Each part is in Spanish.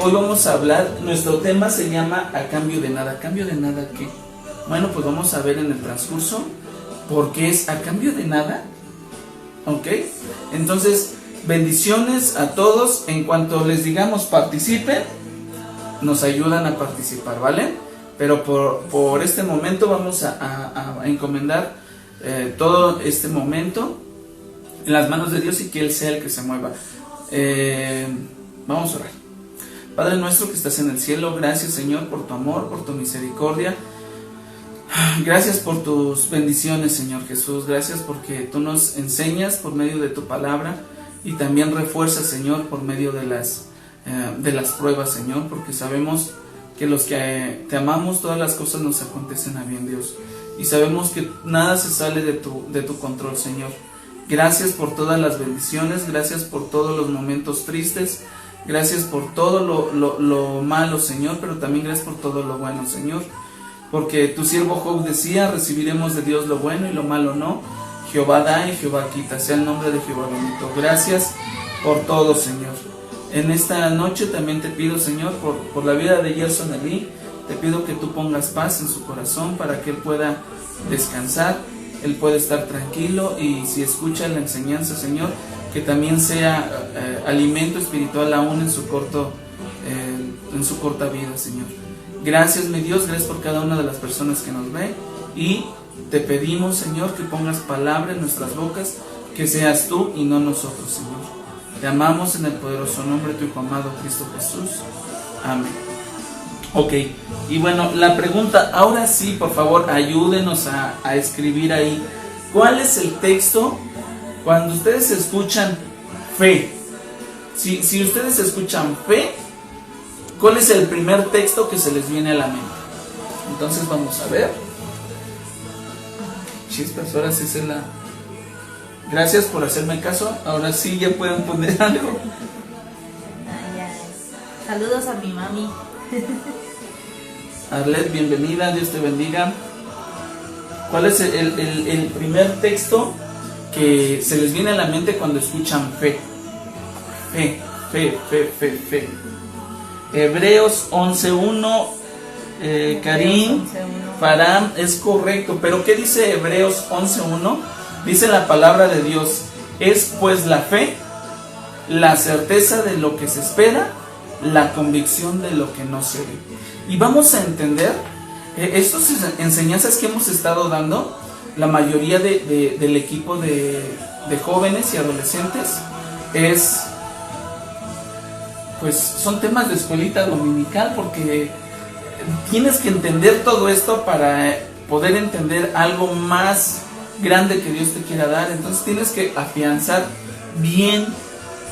hoy vamos a hablar, nuestro tema se llama A Cambio de Nada. ¿A cambio de nada qué? Bueno, pues vamos a ver en el transcurso por qué es a cambio de nada. ¿Ok? Entonces, bendiciones a todos. En cuanto les digamos participen, nos ayudan a participar, ¿vale? Pero por este momento vamos a encomendar todo este momento en las manos de Dios y que Él sea el que se mueva. Vamos a orar. Padre nuestro que estás en el cielo, gracias Señor por tu amor, por tu misericordia. Gracias por tus bendiciones, Señor Jesús. Gracias porque tú nos enseñas por medio de tu palabra y también refuerzas, Señor, por medio de las pruebas, Señor, porque sabemos que los que te amamos, todas las cosas nos acontecen a bien, Dios. Y sabemos que nada se sale de tu control, Señor. Gracias por todas las bendiciones, gracias por todos los momentos tristes, gracias por todo lo malo, Señor, pero también gracias por todo lo bueno, Señor. Porque tu siervo Job decía, recibiremos de Dios lo bueno y lo malo no. Jehová da y Jehová quita, sea el nombre de Jehová bendito. Gracias por todo, Señor. En esta noche también te pido, Señor, por la vida de Gerson Eli, te pido que tú pongas paz en su corazón para que él pueda descansar, él pueda estar tranquilo y si escucha la enseñanza, Señor, que también sea alimento espiritual aún en su corta vida, Señor. Gracias, mi Dios, gracias por cada una de las personas que nos ve y te pedimos, Señor, que pongas palabra en nuestras bocas, que seas tú y no nosotros, Señor. Te amamos en el poderoso nombre de tu Hijo amado Cristo Jesús. Amén. Ok, y bueno, la pregunta, ahora sí, por favor, ayúdenos a escribir ahí. ¿Cuál es el texto cuando ustedes escuchan fe? Si ustedes escuchan fe, ¿cuál es el primer texto que se les viene a la mente? Entonces vamos a ver. Chispas, ahora sí se la... Gracias por hacerme caso. Ahora sí ya pueden poner algo. Saludos a mi mami. Arlet, bienvenida, Dios te bendiga. ¿Cuál es el primer texto que se les viene a la mente cuando escuchan fe? Fe. Hebreos 11.1, Karim, Faram, es correcto, pero ¿qué dice Hebreos 11.1? Dice la palabra de Dios, es pues la fe, la certeza de lo que se espera, la convicción de lo que no se ve. Y vamos a entender, estas enseñanzas que hemos estado dando, la mayoría del equipo de jóvenes y adolescentes, pues son temas de escuelita dominical, porque tienes que entender todo esto para poder entender algo más grande que Dios te quiera dar. Entonces tienes que afianzar bien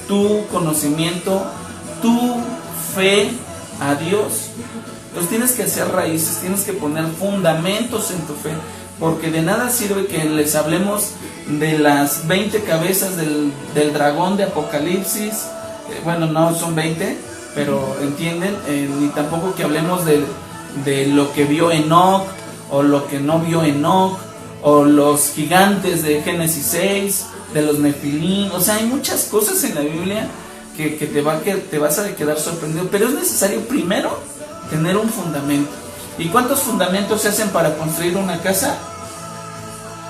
tu conocimiento, tu fe a Dios. Entonces tienes que hacer raíces, tienes que poner fundamentos en tu fe, porque de nada sirve que les hablemos de las 20 cabezas del dragón de Apocalipsis. Bueno, no son 20, pero entienden, ni tampoco que hablemos de lo que vio Enoc o lo que no vio Enoc, o los gigantes de Génesis 6, de los Nefilim. O sea, hay muchas cosas en la Biblia que te vas a quedar sorprendido, pero es necesario primero tener un fundamento. ¿Y cuántos fundamentos se hacen para construir una casa?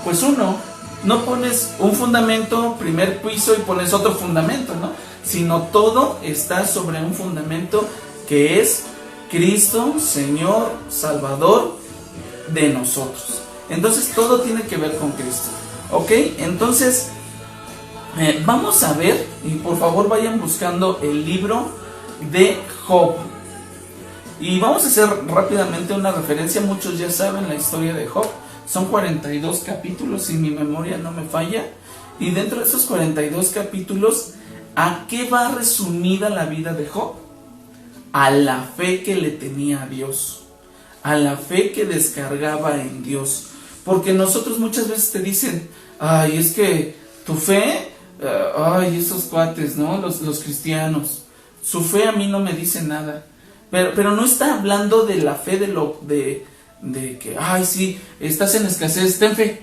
Pues uno. No pones un fundamento, primer piso, y pones otro fundamento, ¿no? Sino todo está sobre un fundamento que es Cristo, Señor, Salvador de nosotros. Entonces todo tiene que ver con Cristo. ¿Ok? Entonces vamos a ver, y por favor vayan buscando el libro de Job. Y vamos a hacer rápidamente una referencia. Muchos ya saben la historia de Job. Son 42 capítulos, si mi memoria no me falla. Y dentro de esos 42 capítulos, ¿a qué va resumida la vida de Job? A la fe que le tenía a Dios, a la fe que descargaba en Dios. Porque nosotros muchas veces te dicen, ay, es que tu fe, ay, esos cuates, ¿no? Los cristianos, su fe a mí no me dice nada. Pero no está hablando de la fe de que, ay, sí, estás en escasez, ten fe.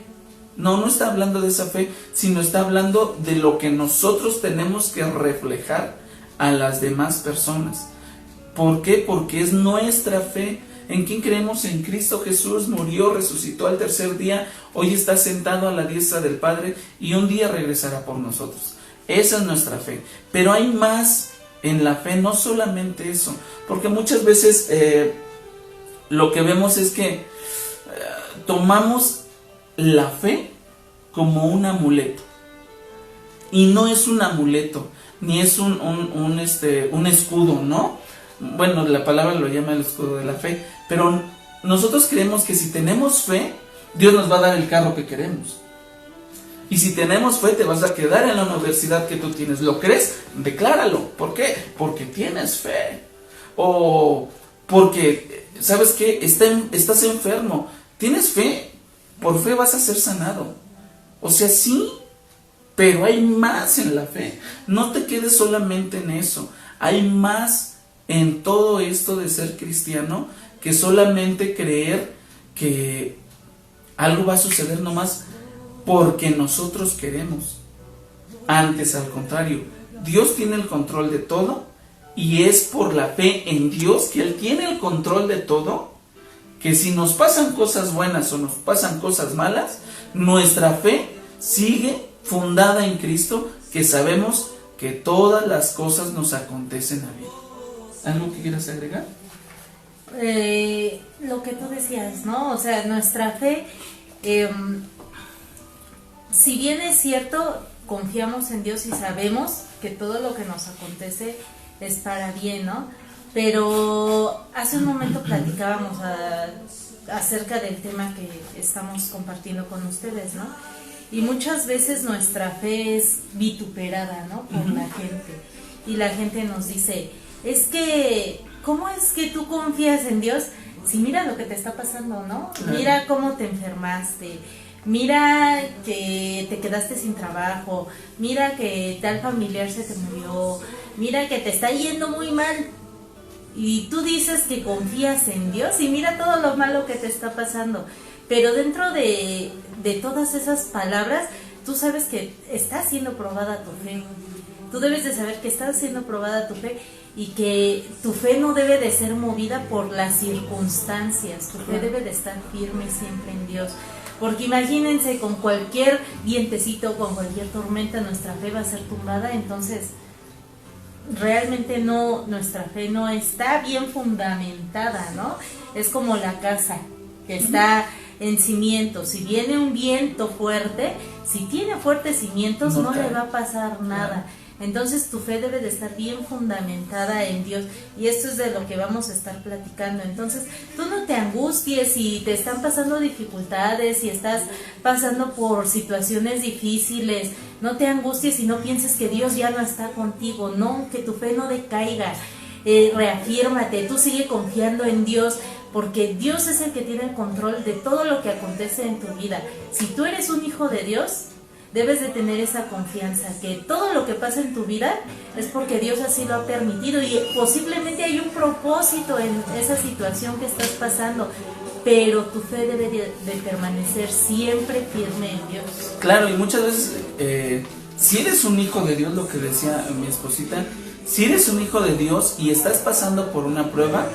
No está hablando de esa fe, sino está hablando de lo que nosotros tenemos que reflejar a las demás personas. ¿Por qué? Porque es nuestra fe. ¿En quién creemos? En Cristo Jesús, murió, resucitó al tercer día, hoy está sentado a la diestra del Padre y un día regresará por nosotros. Esa es nuestra fe. Pero hay más en la fe, no solamente eso, porque muchas veces lo que vemos es que tomamos la fe como un amuleto. Y no es un amuleto, ni es un escudo, ¿no? Bueno, la palabra lo llama el escudo de la fe, pero nosotros creemos que si tenemos fe, Dios nos va a dar el carro que queremos. Y si tenemos fe, te vas a quedar en la universidad que tú tienes. ¿Lo crees? Decláralo. ¿Por qué? Porque tienes fe. O porque, ¿sabes qué? Estás enfermo. ¿Tienes fe? Por fe vas a ser sanado. O sea, sí, pero hay más en la fe. No te quedes solamente en eso. Hay más en todo esto de ser cristiano que solamente creer que algo va a suceder nomás porque nosotros queremos. Antes, al contrario, Dios tiene el control de todo y es por la fe en Dios, que Él tiene el control de todo, que si nos pasan cosas buenas o nos pasan cosas malas, nuestra fe sigue fundada en Cristo, que sabemos que todas las cosas nos acontecen a bien. ¿Algo que quieras agregar? Lo que tú decías, ¿no? O sea, nuestra fe, si bien es cierto, confiamos en Dios y sabemos que todo lo que nos acontece es para bien, ¿no? Pero hace un momento platicábamos acerca del tema que estamos compartiendo con ustedes, ¿no? Y muchas veces nuestra fe es vituperada, ¿no? Por la gente. Y la gente nos dice, es que, ¿cómo es que tú confías en Dios? Si mira lo que te está pasando, ¿no? Mira cómo te enfermaste, mira que te quedaste sin trabajo, mira que tal familiar se te murió, mira que te está yendo muy mal. Y tú dices que confías en Dios y mira todo lo malo que te está pasando. Pero dentro de todas esas palabras, tú sabes que está siendo probada tu fe. Tú debes de saber que está siendo probada tu fe y que tu fe no debe de ser movida por las circunstancias. Tu fe debe de estar firme siempre en Dios. Porque imagínense, con cualquier vientecito, con cualquier tormenta, nuestra fe va a ser tumbada. Entonces, realmente nuestra fe no está bien fundamentada, ¿no? Es como la casa que está en cimientos. Si viene un viento fuerte, si tiene fuertes cimientos, no le va a pasar nada. Entonces tu fe debe de estar bien fundamentada en Dios, y esto es de lo que vamos a estar platicando. Entonces tú no te angusties si te están pasando dificultades, si estás pasando por situaciones difíciles, no te angusties y no pienses que Dios ya no está contigo, no, que tu fe no decaiga. Reafírmate, tú sigue confiando en Dios, porque Dios es el que tiene el control de todo lo que acontece en tu vida. Si tú eres un hijo de Dios, debes de tener esa confianza, que todo lo que pasa en tu vida es porque Dios así lo ha permitido, y posiblemente hay un propósito en esa situación que estás pasando, pero tu fe debe de permanecer siempre firme en Dios. Claro, y muchas veces, si eres un hijo de Dios, lo que decía mi esposita, si eres un hijo de Dios y estás pasando por una prueba,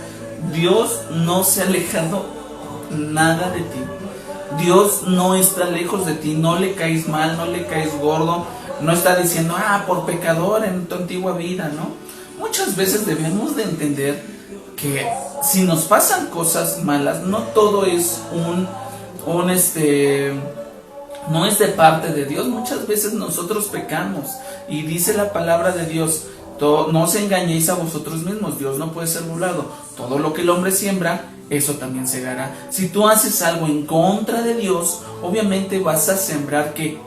Dios no se ha alejado nada de ti. Dios no está lejos de ti, no le caes mal, no le caes gordo, no está diciendo, por pecador en tu antigua vida, ¿no? Muchas veces debemos de entender que si nos pasan cosas malas, no todo es no es de parte de Dios. Muchas veces nosotros pecamos, y dice la palabra de Dios, no os engañéis a vosotros mismos, Dios no puede ser burlado. Todo lo que el hombre siembra, eso también segará. Si tú haces algo en contra de Dios, obviamente vas a sembrar ¿qué?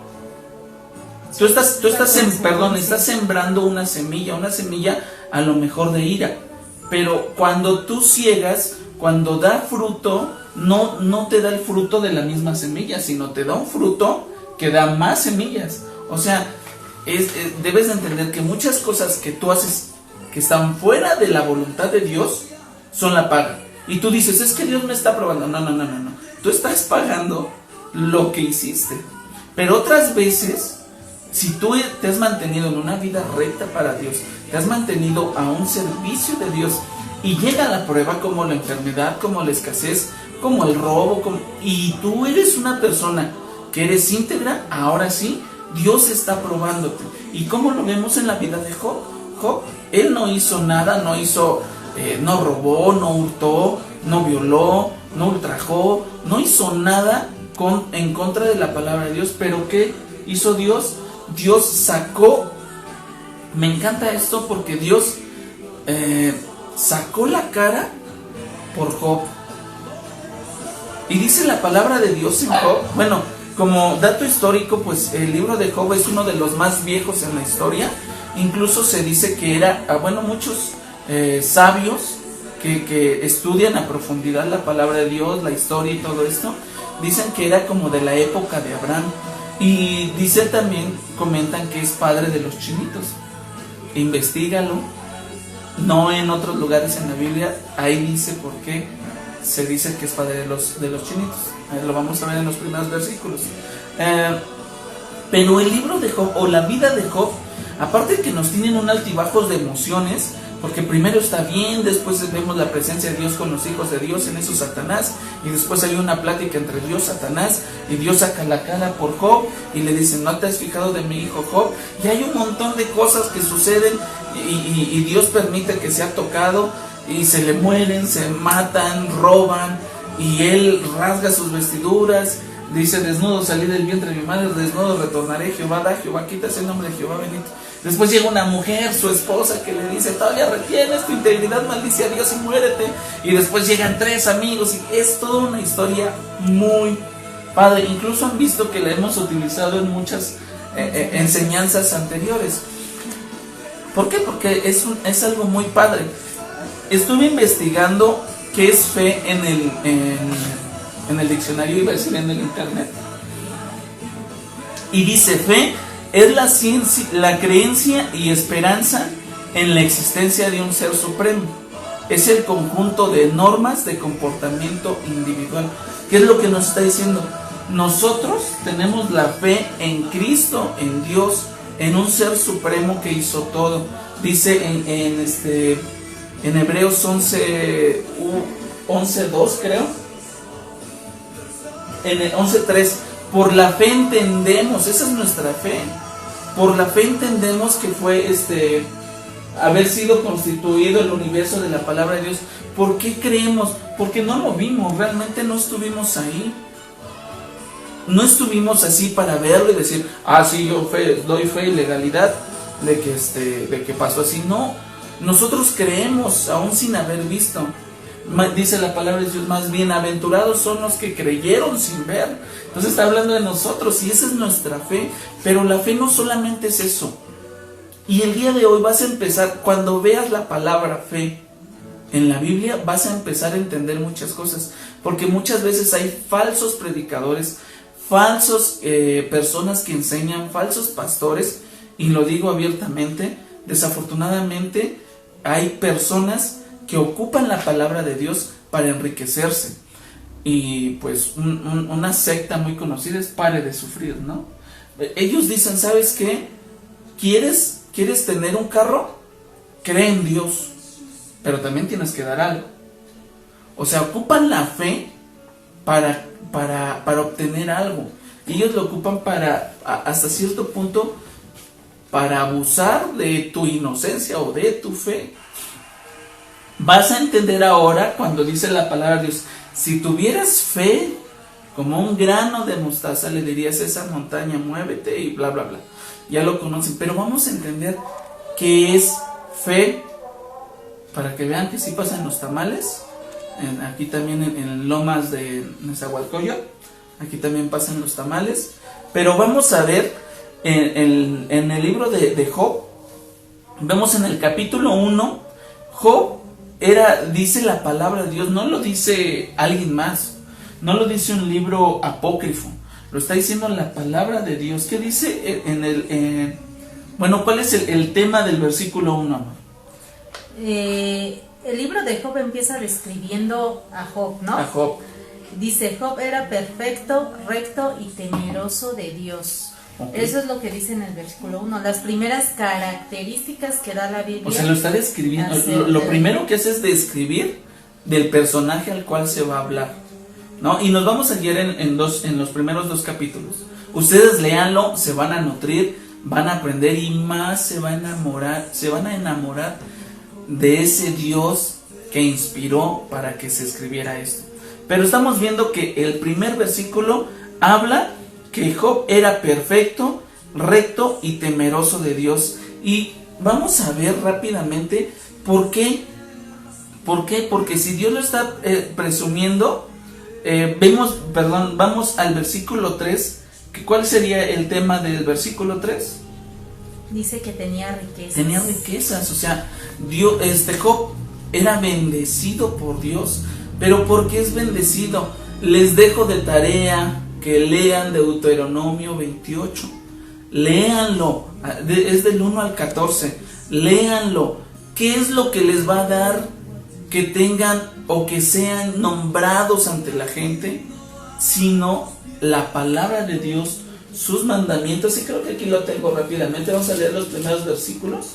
Estás sembrando una semilla a lo mejor de ira. Pero cuando tú ciegas, cuando da fruto, no te da el fruto de la misma semilla, sino te da un fruto que da más semillas. O sea, debes de entender que muchas cosas que tú haces que están fuera de la voluntad de Dios son la paga. Y tú dices, es que Dios me está probando. No. Tú estás pagando lo que hiciste. Pero otras veces, si tú te has mantenido en una vida recta para Dios, te has mantenido a un servicio de Dios, Y llega la prueba como la enfermedad, como la escasez, como el robo, y tú eres una persona que eres íntegra. Ahora sí, Dios está probándote. ¿Y cómo lo vemos en la vida de Job? Job, él no hizo nada, no robó, no hurtó, no violó, no ultrajó, no hizo nada en contra de la palabra de Dios. Pero ¿qué hizo Dios? Dios sacó, me encanta esto porque Dios sacó la cara por Job. Y dice la palabra de Dios en Job, bueno, como dato histórico, pues el libro de Job es uno de los más viejos en la historia. Incluso se dice que era, muchos sabios que estudian a profundidad la palabra de Dios, la historia y todo esto, dicen que era como de la época de Abraham. Y dicen también, comentan que es padre de los chinitos. Investígalo. No en otros lugares en la Biblia, ahí dice por qué se dice que es padre de los chinitos. Ahí lo vamos a ver en los primeros versículos. Pero el libro de Job, o la vida de Job, aparte de que nos tienen un altibajos de emociones, porque primero está bien, después vemos la presencia de Dios con los hijos de Dios, en eso Satanás, y después hay una plática entre Dios y Satanás, y Dios saca la cara por Job, y le dice, ¿no te has fijado de mi hijo Job? Y hay un montón de cosas que suceden, y Dios permite que sea tocado, y se le mueren, se matan, roban, y él rasga sus vestiduras, dice, desnudo salí del vientre de mi madre, desnudo retornaré, Jehová da, Jehová quita, es el nombre de Jehová bendito. Después llega una mujer, su esposa, que le dice, todavía retienes tu integridad, maldice a Dios y muérete. Y después llegan 3 amigos, y es toda una historia muy padre. Incluso han visto que la hemos utilizado en muchas enseñanzas anteriores. ¿Por qué? Porque es algo muy padre. Estuve investigando qué es fe en el diccionario, iba a decir en el internet. Y dice, fe es la ciencia, la creencia y esperanza en la existencia de un ser supremo. Es el conjunto de normas de comportamiento individual. ¿Qué es lo que nos está diciendo? Nosotros tenemos la fe en Cristo, en Dios, en un ser supremo que hizo todo. Dice en Hebreos 11:2 creo. En el 11:3, por la fe entendemos, esa es nuestra fe. Por la fe entendemos que fue haber sido constituido el universo de la palabra de Dios. ¿Por qué creemos? Porque no lo vimos, realmente no estuvimos ahí. No estuvimos así para verlo y decir, sí, yo doy fe y legalidad de que pasó así. No, nosotros creemos aún sin haber visto. Dice la palabra de Dios, más bienaventurados son los que creyeron sin ver. Entonces está hablando de nosotros y esa es nuestra fe. Pero la fe no solamente es eso. Y el día de hoy vas a empezar, cuando veas la palabra fe en la Biblia, vas a empezar a entender muchas cosas. Porque muchas veces hay falsos predicadores, falsos personas que enseñan, falsos pastores, y lo digo abiertamente, desafortunadamente hay personas que ocupan la palabra de Dios para enriquecerse. Y pues una secta muy conocida es Pare de Sufrir, ¿no? Ellos dicen, ¿sabes qué? ¿Quieres tener un carro? Cree en Dios, pero también tienes que dar algo. O sea, ocupan la fe para obtener algo. Ellos lo ocupan hasta cierto punto, para abusar de tu inocencia o de tu fe. Vas a entender ahora cuando dice la palabra de Dios, si tuvieras fe como un grano de mostaza, le dirías a esa montaña, muévete y bla bla bla. Ya lo conocen, pero vamos a entender qué es fe, para que vean que sí pasan los tamales. Aquí también en Lomas de Nezahualcóyotl, aquí también pasan los tamales. Pero vamos a ver en el libro de Job, vemos en el capítulo 1, Job dice la palabra de Dios, no lo dice alguien más, no lo dice un libro apócrifo, lo está diciendo la palabra de Dios. ¿Qué dice cuál es el tema del versículo 1, amor? El libro de Job empieza describiendo a Job, ¿no? A Job. Dice, Job era perfecto, recto y temeroso de Dios. Okay. Eso es lo que dice en el versículo 1, las primeras características que da la Biblia. O sea, lo está describiendo. Lo primero que hace es describir del personaje al cual se va a hablar, ¿no? Y nos vamos a guiar en los primeros 2 capítulos. Ustedes léanlo, se van a nutrir, van a aprender y más se van a enamorar de ese Dios que inspiró para que se escribiera esto. Pero estamos viendo que el primer versículo habla que Job era perfecto, recto y temeroso de Dios. Y vamos a ver rápidamente por qué. ¿Por qué? Porque si Dios lo está presumiendo, vamos al versículo 3. ¿Cuál sería el tema del versículo 3? Dice que tenía riquezas. Tenía riquezas, o sea, Job era bendecido por Dios. Pero ¿por qué es bendecido? Les dejo de tarea que lean Deuteronomio 28. Léanlo, es del 1 al 14. Léanlo. ¿Qué es lo que les va a dar que tengan o que sean nombrados ante la gente? Sino la palabra de Dios, sus mandamientos. Y creo que aquí lo tengo rápidamente. Vamos a leer los primeros versículos.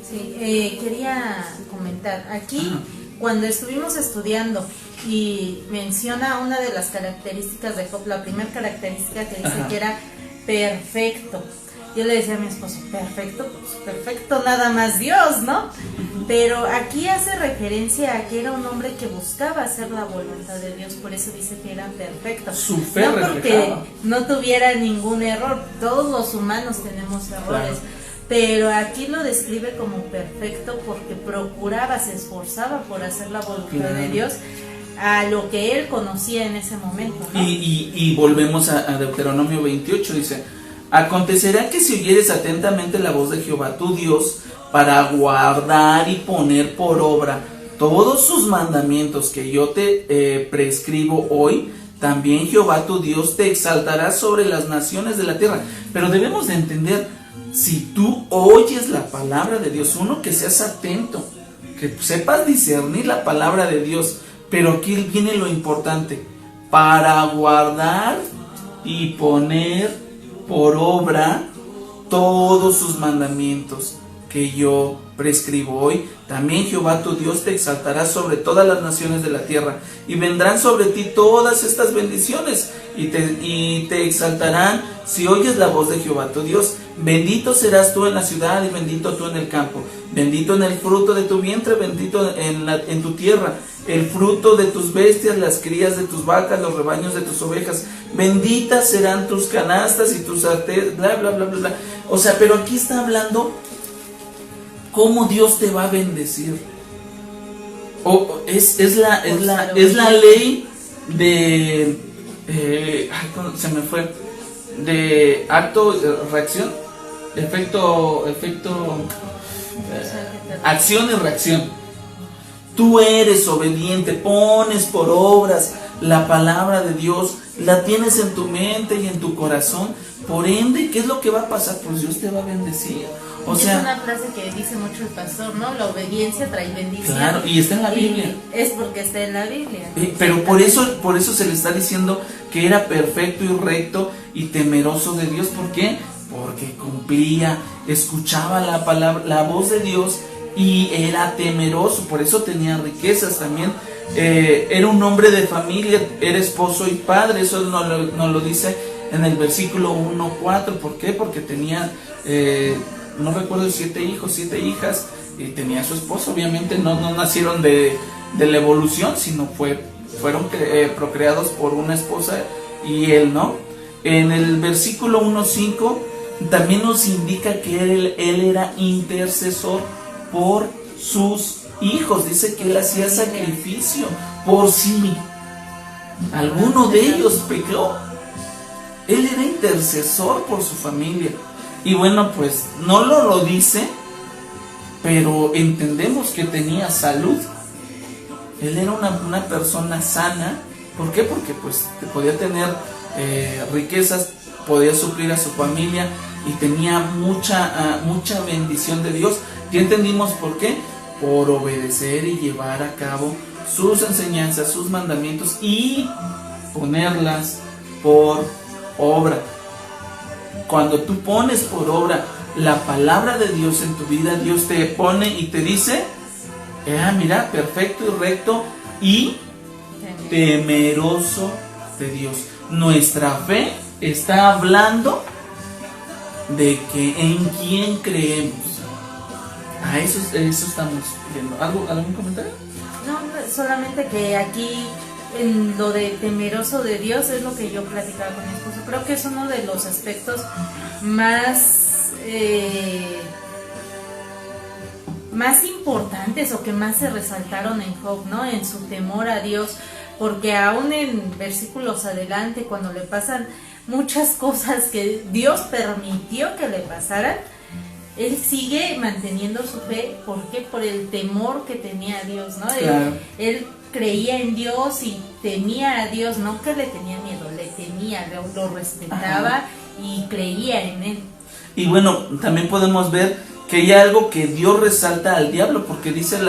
Sí, quería comentar aquí. Cuando estuvimos estudiando y menciona una de las características de Job, la primera característica que dice que era perfecto. Yo le decía a mi esposo, perfecto, pues perfecto nada más Dios, ¿no? Pero aquí hace referencia a que era un hombre que buscaba hacer la voluntad de Dios, por eso dice que era perfecto. Su fe no porque reflejaba. no tuviera ningún error, todos los humanos tenemos errores. Claro. Pero aquí lo describe como perfecto porque procuraba, se esforzaba por hacer la voluntad de Dios a lo que él conocía en ese momento, ¿no? Y volvemos a Deuteronomio 28, dice: acontecerá que si oyeres atentamente la voz de Jehová tu Dios para guardar y poner por obra todos sus mandamientos que yo te prescribo hoy, también Jehová tu Dios te exaltará sobre las naciones de la tierra. Pero debemos de entender, si tú oyes la palabra de Dios, uno, que seas atento, que sepas discernir la palabra de Dios, pero aquí viene lo importante: para guardar y poner por obra todos sus mandamientos que yo prescribo hoy, también Jehová tu Dios te exaltará sobre todas las naciones de la tierra, y vendrán sobre ti todas estas bendiciones, y te exaltarán si oyes la voz de Jehová tu Dios. Bendito serás tú en la ciudad y bendito tú en el campo, bendito en el fruto de tu vientre, bendito en tu tierra, el fruto de tus bestias, las crías de tus vacas, los rebaños de tus ovejas, benditas serán tus canastas y tus artes, bla bla bla bla bla. O sea, pero aquí está hablando cómo Dios te va a bendecir. Es la ley de se me fue, de acto, reacción, efecto, acción y reacción. Tú eres obediente, pones por obras la palabra de Dios, la tienes en tu mente y en tu corazón. Por ende, ¿qué es lo que va a pasar? Pues Dios te va a bendecir. O sea, es una frase que dice mucho el pastor, ¿no? La obediencia trae bendición. Claro, y está en la Biblia. Es porque está en la Biblia. Pero por eso se le está diciendo que era perfecto y recto y temeroso de Dios. ¿Por qué? Porque cumplía, escuchaba la palabra, la voz de Dios, y era temeroso. Por eso tenía riquezas también. Era un hombre de familia, era esposo y padre. Eso nos lo dice en el versículo 1:4. ¿Por qué? Porque tenía no recuerdo, 7 hijos, 7 hijas, y tenía a su esposo. Obviamente no nacieron de la evolución, sino fueron procreados por una esposa y él, ¿no? En el versículo 1:5 también nos indica que él era intercesor por sus hijos. Dice que él hacía sacrificio por si alguno de ellos pecó. Él era intercesor por su familia. Y bueno, pues no lo dice, pero entendemos que tenía salud. Él era una persona sana. ¿Por qué? Porque pues podía tener riquezas, podía suplir a su familia y tenía mucha bendición de Dios. Ya entendimos por qué: por obedecer y llevar a cabo sus enseñanzas, sus mandamientos y ponerlas por obra. cuando tú pones por obra la palabra de Dios en tu vida, Dios te pone y te dice, mira, perfecto y recto y temeroso de Dios. Nuestra fe está hablando de que en quién creemos. A eso estamos viendo. ¿Algún comentario? No, solamente que aquí en lo de temeroso de Dios es lo que yo platicaba con mi esposo. Creo que es uno de los aspectos más importantes o que más se resaltaron en Job, ¿no? En su temor a Dios, porque aún en versículos adelante, cuando le pasan muchas cosas que Dios permitió que le pasaran, él sigue manteniendo su fe. ¿Por qué? Por el temor que tenía a Dios, ¿no? Claro. Él creía en Dios y temía a Dios, no que le tenía miedo, le temía, lo respetaba. Ajá. Y creía en él. Y bueno, también podemos ver que hay algo que Dios resalta al diablo, porque dice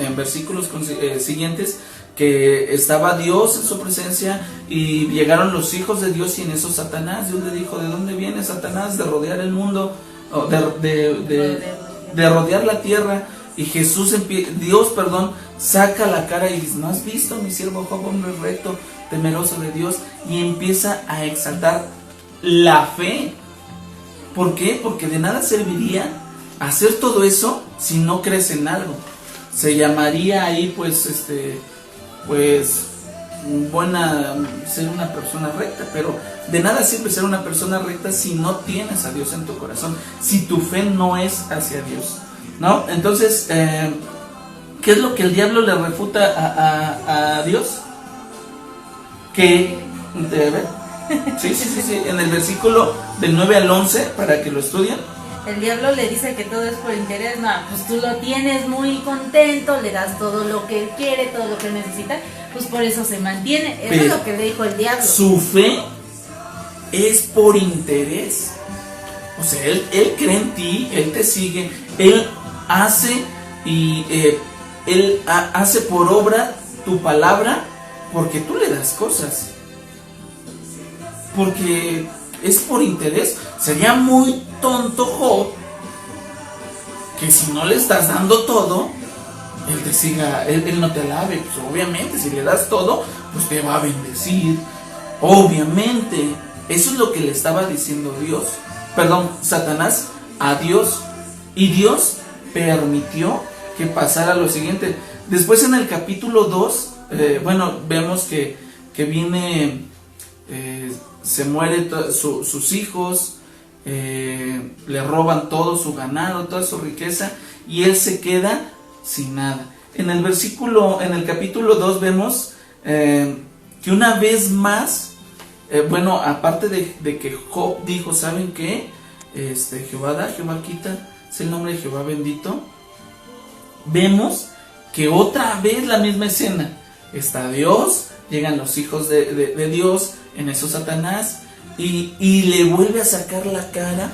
en versículos siguientes que estaba Dios en su presencia y llegaron los hijos de Dios y en eso Satanás. Dios le dijo, ¿de dónde viene Satanás? De rodear el mundo, de rodear la tierra. Y Dios saca la cara y dice, ¿no has visto mi siervo Job, hombre recto, temeroso de Dios? Y empieza a exaltar la fe. ¿Por qué? Porque de nada serviría hacer todo eso si no crees en algo. Se llamaría ahí ser una persona recta, pero de nada sirve ser una persona recta si no tienes a Dios en tu corazón, si tu fe no es hacia Dios, ¿no? Entonces, ¿qué es lo que el diablo le refuta a Dios? Que, sí, en el versículo del 9 al 11, para que lo estudien. El diablo le dice que todo es por interés. No, pues tú lo tienes muy contento, le das todo lo que él quiere, todo lo que él necesita, pues por eso se mantiene. Eso es lo que le dijo el diablo. Su fe es por interés. O sea, él cree en ti, él te sigue, él hace hace por obra tu palabra porque tú le das cosas. Porque es por interés. Sería muy tonto Job que si no le estás dando todo, él te siga, él no te alabe. Pues obviamente si le das todo, pues te va a bendecir. Obviamente, eso es lo que le estaba diciendo Satanás a Dios. Y Dios permitió que pasara lo siguiente. Después en el capítulo 2, vemos que viene, se mueren sus hijos, le roban todo su ganado, toda su riqueza, y él se queda sin nada. En el capítulo 2 vemos que una vez más, aparte de que Job dijo, ¿saben qué? Jehová da, Jehová quita, es el nombre de Jehová bendito. Vemos que otra vez la misma escena. Está Dios, llegan los hijos de Dios, en eso Satanás, y le vuelve a sacar la cara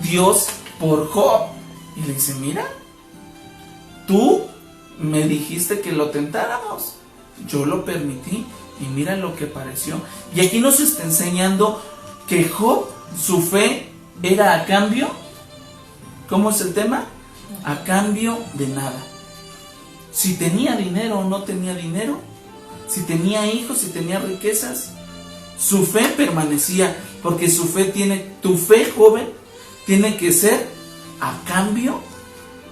Dios por Job. Y le dice, mira, tú me dijiste que lo tentáramos, yo lo permití, y mira lo que pareció. Y aquí nos está enseñando que Job, su fe era a cambio. ¿Cómo es el tema? A cambio de nada. Si tenía dinero o no tenía dinero, si tenía hijos, si tenía riquezas, su fe permanecía, porque tu fe, joven, tiene que ser a cambio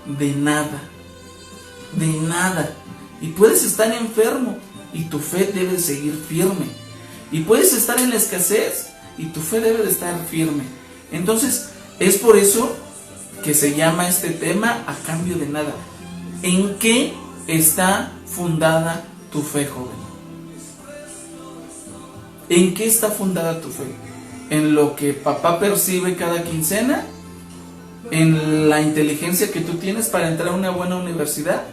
de nada. De nada. Y puedes estar enfermo y tu fe debe seguir firme. Y puedes estar en la escasez y tu fe debe de estar firme. Entonces, es por eso que se llama este tema a cambio de nada. ¿En qué está fundada tu fe, joven? ¿En qué está fundada tu fe? ¿En lo que papá percibe cada quincena? ¿En la inteligencia que tú tienes para entrar a una buena universidad?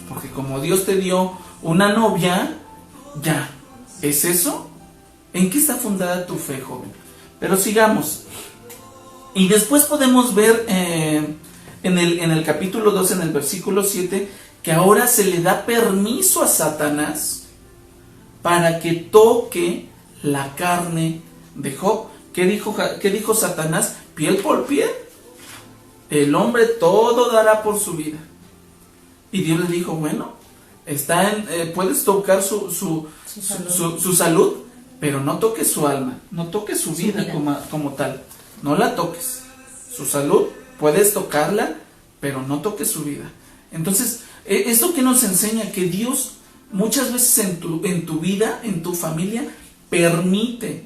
Porque como Dios te dio una novia, ya, ¿es eso? ¿En qué está fundada tu fe, joven? Pero sigamos. Y después podemos ver en el capítulo 2, en el versículo 7, que ahora se le da permiso a Satanás para que toque la carne de Job, qué dijo Satanás? Piel por piel. El hombre todo dará por su vida. Y Dios le dijo, bueno, puedes tocar su salud, pero no toques su alma, no toques su vida como tal. No la toques. Su salud, puedes tocarla, pero no toques su vida. Entonces, esto que nos enseña que Dios muchas veces en tu vida, en tu familia, permite.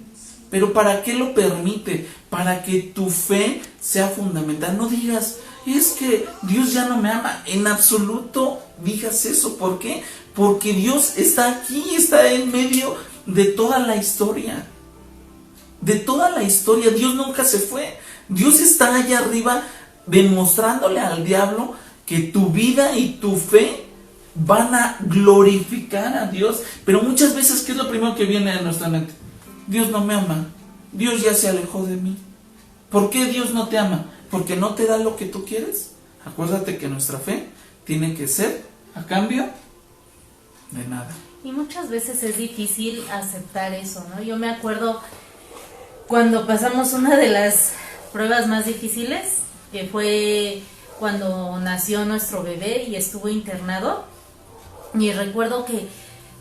¿Pero para qué lo permite? Para que tu fe sea fundamental. No digas, es que Dios ya no me ama. En absoluto digas eso. ¿Por qué? Porque Dios está aquí, está en medio de toda la historia. De toda la historia. Dios nunca se fue. Dios está allá arriba demostrándole al diablo que tu vida y tu fe van a glorificar a Dios. Pero muchas veces, ¿qué es lo primero que viene a nuestra mente? Dios no me ama, Dios ya se alejó de mí. ¿Por qué Dios no te ama? ¿Porque no te da lo que tú quieres? Acuérdate que nuestra fe tiene que ser a cambio de nada. Y muchas veces es difícil aceptar eso, ¿no? Yo me acuerdo cuando pasamos una de las pruebas más difíciles, que fue cuando nació nuestro bebé y estuvo internado. Y recuerdo que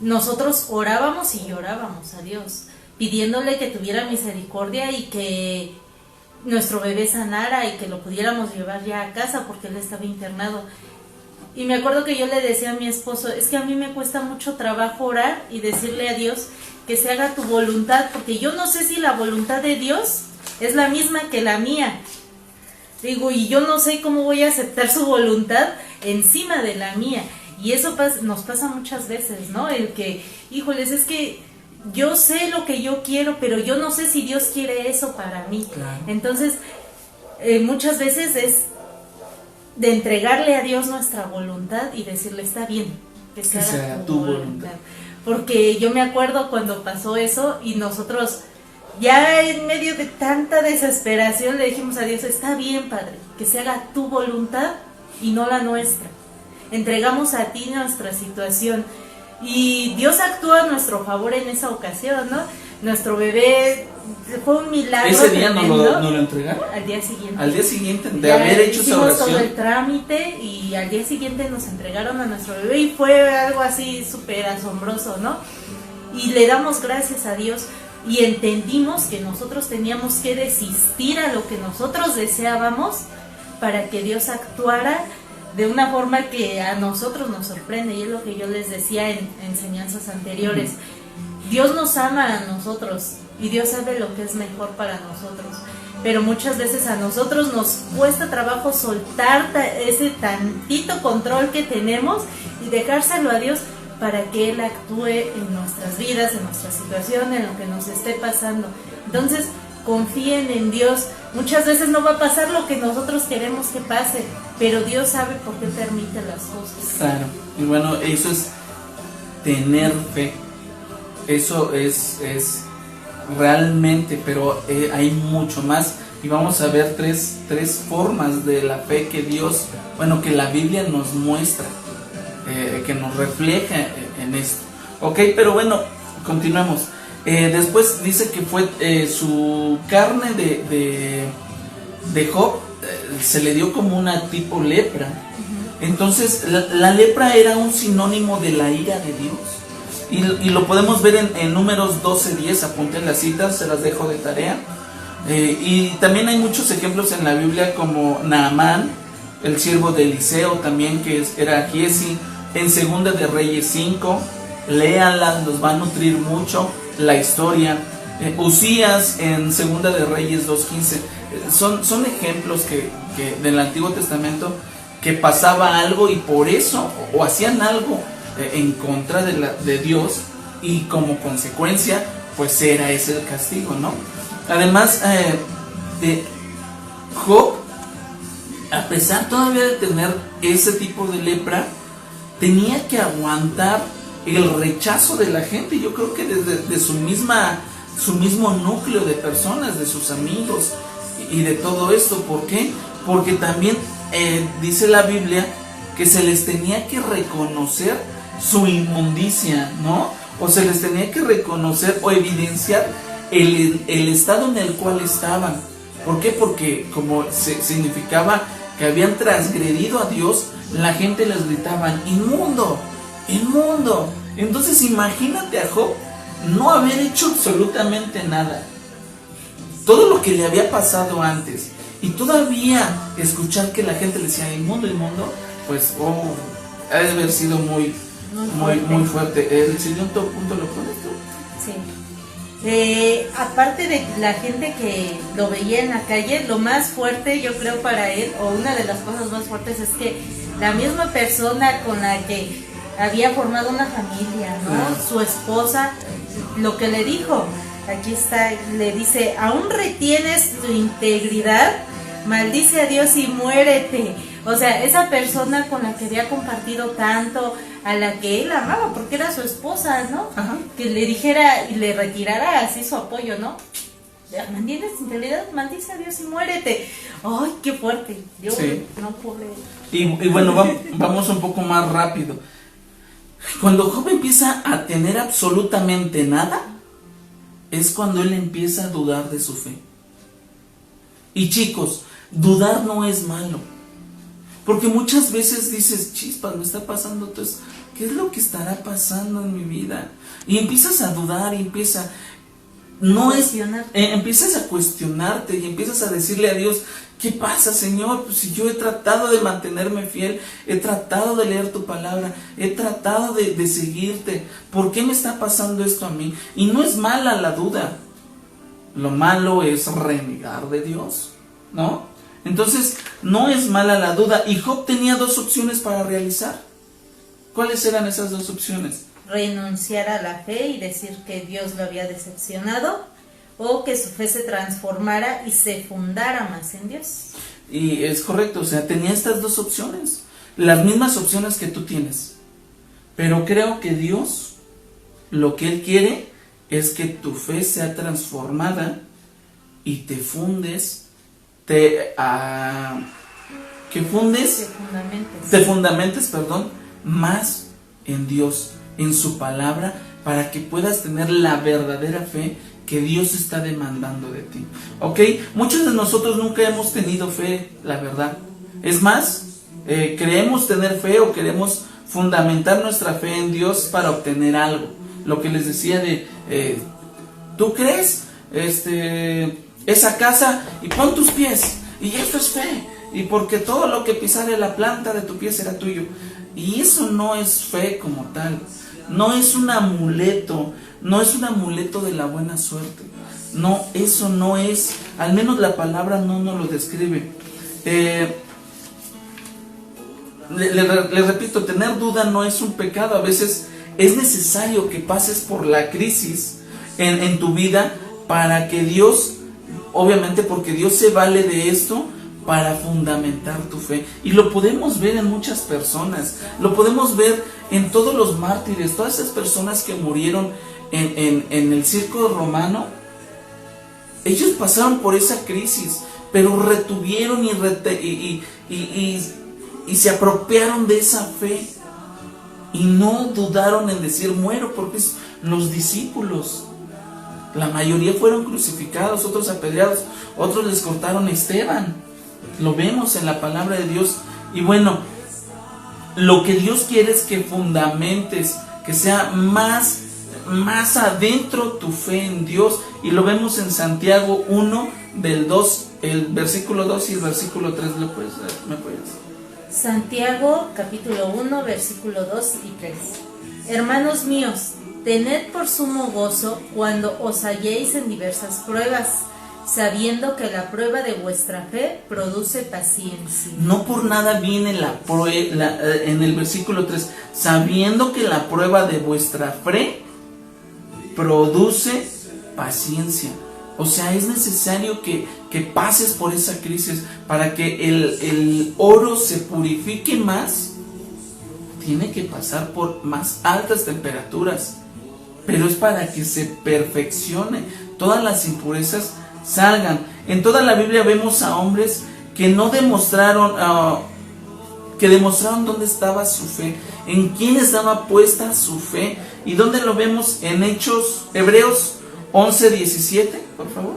nosotros orábamos y llorábamos a Dios, pidiéndole que tuviera misericordia y que nuestro bebé sanara y que lo pudiéramos llevar ya a casa porque él estaba internado. Y me acuerdo que yo le decía a mi esposo, es que a mí me cuesta mucho trabajo orar y decirle a Dios que se haga tu voluntad, porque yo no sé si la voluntad de Dios es la misma que la mía. Digo, y yo no sé cómo voy a aceptar su voluntad encima de la mía. Y eso nos pasa muchas veces, ¿no? El que, híjoles, es que yo sé lo que yo quiero, pero yo no sé si Dios quiere eso para mí. Claro. Entonces, muchas veces es de entregarle a Dios nuestra voluntad y decirle, está bien, que se haga tu voluntad. Porque yo me acuerdo cuando pasó eso y nosotros, ya en medio de tanta desesperación, le dijimos a Dios, está bien, Padre, que se haga tu voluntad y no la nuestra. Entregamos a ti nuestra situación y Dios actuó a nuestro favor en esa ocasión, ¿no? Nuestro bebé fue un milagro. ¿Ese día tremendo. no lo entregaron? Al día siguiente. Al día siguiente de haber hecho esa oración. Hicimos todo el trámite y al día siguiente nos entregaron a nuestro bebé y fue algo así súper asombroso, ¿no? Y le damos gracias a Dios y entendimos que nosotros teníamos que desistir a lo que nosotros deseábamos para que Dios actuara de una forma que a nosotros nos sorprende, y es lo que yo les decía en enseñanzas anteriores. Dios nos ama a nosotros y Dios sabe lo que es mejor para nosotros, pero muchas veces a nosotros nos cuesta trabajo soltar ese tantito control que tenemos y dejárselo a Dios para que Él actúe en nuestras vidas, en nuestra situación, en lo que nos esté pasando. Entonces, confíen en Dios. Muchas veces no va a pasar lo que nosotros queremos que pase, pero Dios sabe por qué permite las cosas. Claro, y bueno, eso es tener fe. Eso es realmente, pero hay mucho más. Y vamos a ver tres formas de la fe que Dios, bueno, que la Biblia nos muestra, que nos refleja en esto. Ok, pero bueno, continuemos. Después dice que fue su carne de Job se le dio como una tipo lepra. Entonces la lepra era un sinónimo de la ira de Dios. Y lo podemos ver en Números 12:10. Apunten las citas, se las dejo de tarea. Y también hay muchos ejemplos en la Biblia, como Naamán, el siervo de Eliseo también, que era Giesi. En Segunda de Reyes 5, léanlas, los va a nutrir mucho la historia. Usías en Segunda de Reyes 2:15. Son ejemplos que del Antiguo Testamento, que pasaba algo y por eso, o hacían algo en contra de Dios, y como consecuencia pues era ese el castigo, ¿no? Además, de Job, a pesar todavía de tener ese tipo de lepra, tenía que aguantar el rechazo de la gente. Yo creo que de su mismo núcleo de personas, de sus amigos y de todo esto. ¿Por qué? Porque también dice la Biblia que se les tenía que reconocer su inmundicia, ¿no? O se les tenía que reconocer o evidenciar el estado en el cual estaban. ¿Por qué? Porque como significaba que habían transgredido a Dios, la gente les gritaban, inmundo, inmundo. Entonces imagínate a Job no haber hecho absolutamente nada. Todo lo que le había pasado antes y todavía escuchar que la gente le decía inmundo, inmundo, pues ha de haber sido muy fuerte. El siguiente punto lo pones tú. Sí. Aparte de la gente que lo veía en la calle, lo más fuerte yo creo para él, o una de las cosas más fuertes, es que la misma persona con la que había formado una familia, ¿no? Su esposa, lo que le dijo, aquí está, le dice, aún retienes tu integridad, maldice a Dios y muérete. O sea, esa persona con la que había compartido tanto, a la que él amaba, porque era su esposa, ¿no? Ajá. Que le dijera y le retirara así su apoyo, ¿no? Mantienes integridad, maldice a Dios y muérete. ¡Ay, qué fuerte! Yo no pude. Y bueno, vamos un poco más rápido. Cuando Job empieza a tener absolutamente nada, es cuando él empieza a dudar de su fe. Y chicos, dudar no es malo. Porque muchas veces dices, chispas, me está pasando todo esto. ¿Qué es lo que estará pasando en mi vida? Y empiezas a dudar y empiezas a cuestionarte y empiezas a decirle a Dios, ¿qué pasa, Señor? Pues si yo he tratado de mantenerme fiel, he tratado de leer tu palabra, he tratado de seguirte, ¿por qué me está pasando esto a mí? Y no es mala la duda, lo malo es renegar de Dios, ¿no? Entonces, no es mala la duda. Y Job tenía dos opciones para realizar. ¿Cuáles eran esas dos opciones? Renunciar a la fe y decir que Dios lo había decepcionado, o que su fe se transformara y se fundara más en Dios. Y es correcto, o sea, tenía estas dos opciones, las mismas opciones que tú tienes. Pero creo que Dios, lo que Él quiere es que tu fe sea transformada y te fundes, te fundamentes, más en Dios, en su palabra, para que puedas tener la verdadera fe que Dios está demandando de ti. ¿Ok? Muchos de nosotros nunca hemos tenido fe, la verdad. Es más, creemos tener fe o queremos fundamentar nuestra fe en Dios para obtener algo. Lo que les decía de, ¿tú crees? Esa casa y pon tus pies, y esto es fe, y porque todo lo que pisare la planta de tu pie será tuyo. Y eso no es fe como tal, no es un amuleto, no es un amuleto de la buena suerte, no, eso no es, al menos la palabra no nos lo describe. Le repito, tener duda no es un pecado. A veces es necesario que pases por la crisis en tu vida para que Dios, obviamente porque Dios se vale de esto para fundamentar tu fe. Y lo podemos ver en muchas personas, lo podemos ver en todos los mártires, todas esas personas que murieron en el circo romano. Ellos pasaron por esa crisis, pero retuvieron y se apropiaron de esa fe y no dudaron en decir muero, porque los discípulos, la mayoría fueron crucificados, otros apedreados, otros les cortaron a Esteban. Lo vemos en la palabra de Dios. Y bueno, lo que Dios quiere es que fundamentes, que sea más adentro tu fe en Dios. Y lo vemos en Santiago 1 del 2, el versículo 2 y el versículo 3. ¿Me puedes? Santiago capítulo 1 versículo 2 y 3. Hermanos míos, tened por sumo gozo cuando os halléis en diversas pruebas, sabiendo que la prueba de vuestra fe produce paciencia. No por nada viene en el versículo 3, sabiendo que la prueba de vuestra fe produce paciencia. O sea, es necesario que pases por esa crisis para que el oro se purifique más. Tiene que pasar por más altas temperaturas, pero es para que se perfeccione, todas las impurezas salgan. En toda la Biblia vemos a hombres que no demostraron, que demostraron dónde estaba su fe, en quién estaba puesta su fe. ¿Y dónde lo vemos? En Hebreos 11:17, por favor.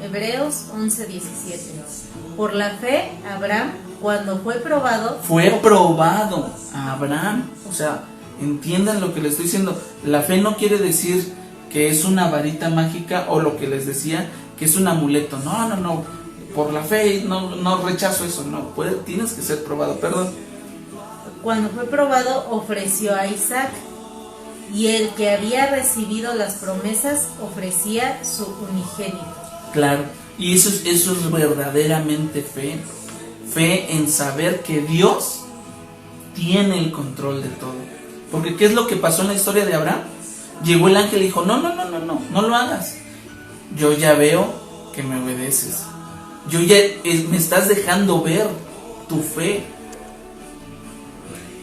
Hebreos 11:17. Por la fe, Abraham, cuando fue probado A Abraham. O sea, entiendan lo que les estoy diciendo. La fe no quiere decir que es una varita mágica, o lo que les decía, que es un amuleto. No. Por la fe no rechazo eso. No, tienes que ser probado, perdón. Cuando fue probado, ofreció a Isaac. Y el que había recibido las promesas ofrecía su unigénito. Claro, y eso es verdaderamente fe. Fe en saber que Dios tiene el control de todo. Porque ¿qué es lo que pasó en la historia de Abraham? Llegó el ángel y dijo, no lo hagas. Yo ya veo que me obedeces. Me estás dejando ver tu fe.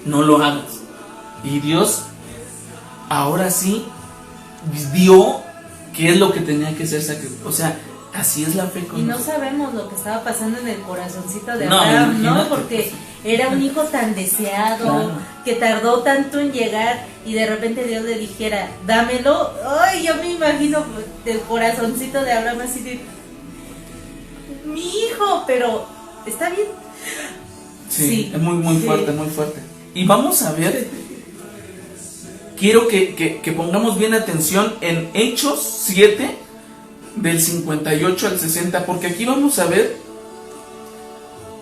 No lo hagas. Y Dios ahora sí dio qué es lo que tenía que ser sacrificado. O sea, así es la fe con Y no nosotros. sabemos lo que estaba pasando en el corazoncito de Abraham, ¿no? Porque era un hijo tan deseado, claro, que tardó tanto en llegar, y de repente Dios le dijera, dámelo. Ay, yo me imagino el corazoncito de Abraham así de, mi hijo, pero está bien. Sí, es muy fuerte, muy fuerte. Y vamos a ver, quiero que pongamos bien atención en Hechos 7, del 58 al 60, porque aquí vamos a ver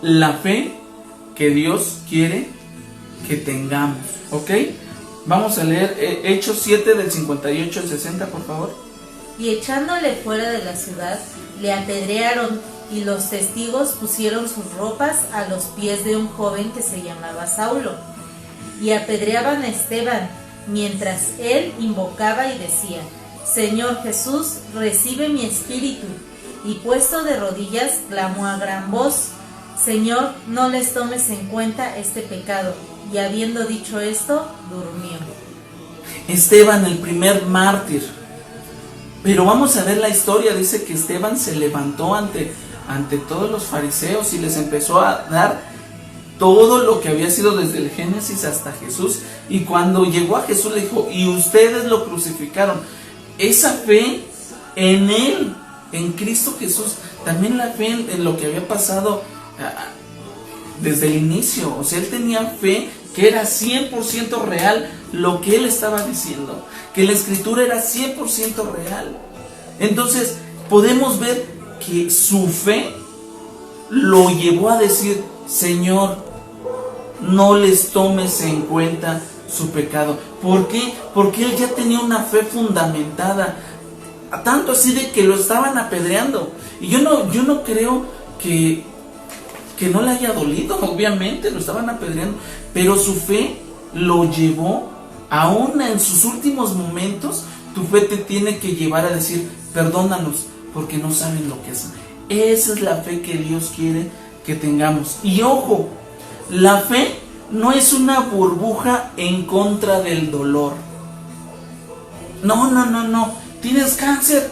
la fe que Dios quiere que tengamos, ¿ok? Vamos a leer Hechos 7, del 58 al 60, por favor. Y echándole fuera de la ciudad, le apedrearon, y los testigos pusieron sus ropas a los pies de un joven que se llamaba Saulo. Y apedreaban a Esteban, mientras él invocaba y decía, Señor Jesús, recibe mi espíritu. Y puesto de rodillas, clamó a gran voz, Señor, no les tomes en cuenta este pecado. Y habiendo dicho esto, durmió. Esteban, el primer mártir. Pero vamos a ver la historia. Dice que Esteban se levantó ante todos los fariseos y les empezó a dar todo lo que había sido desde el Génesis hasta Jesús. Y cuando llegó a Jesús le dijo, y ustedes lo crucificaron. Esa fe en Él, en Cristo Jesús, también la fe en lo que había pasado desde el inicio. O sea, él tenía fe que era 100% real lo que él estaba diciendo, que la escritura era 100% real. Entonces podemos ver que su fe lo llevó a decir, Señor, no les tomes en cuenta su pecado. ¿Por qué? Porque él ya tenía una fe fundamentada, tanto así de que lo estaban apedreando. Y yo no creo que no le haya dolido. Obviamente lo estaban apedreando, pero su fe lo llevó, aún en sus últimos momentos, tu fe te tiene que llevar a decir, perdónalos, porque no saben lo que hacen. Esa es la fe que Dios quiere que tengamos. Y ojo, la fe no es una burbuja en contra del dolor. No. Tienes cáncer,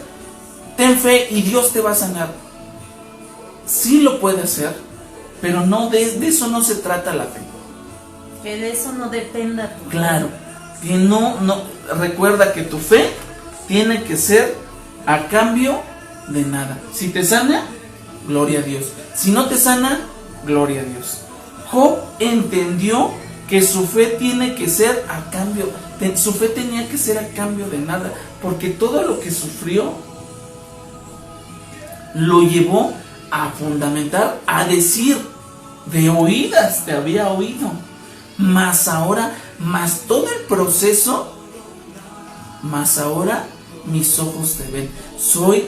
ten fe y Dios te va a sanar. Sí lo puede hacer, pero no de eso no se trata la fe. Que de eso no dependa tu fe. Claro, que no. Recuerda que tu fe tiene que ser a cambio de nada. Si te sana, gloria a Dios. Si no te sana, gloria a Dios. Job entendió que su fe tiene que ser a cambio, su fe tenía que ser a cambio de nada, porque todo lo que sufrió lo llevó a fundamentar, a decir, de oídas te había oído, más ahora, más todo el proceso, más ahora mis ojos te ven. Soy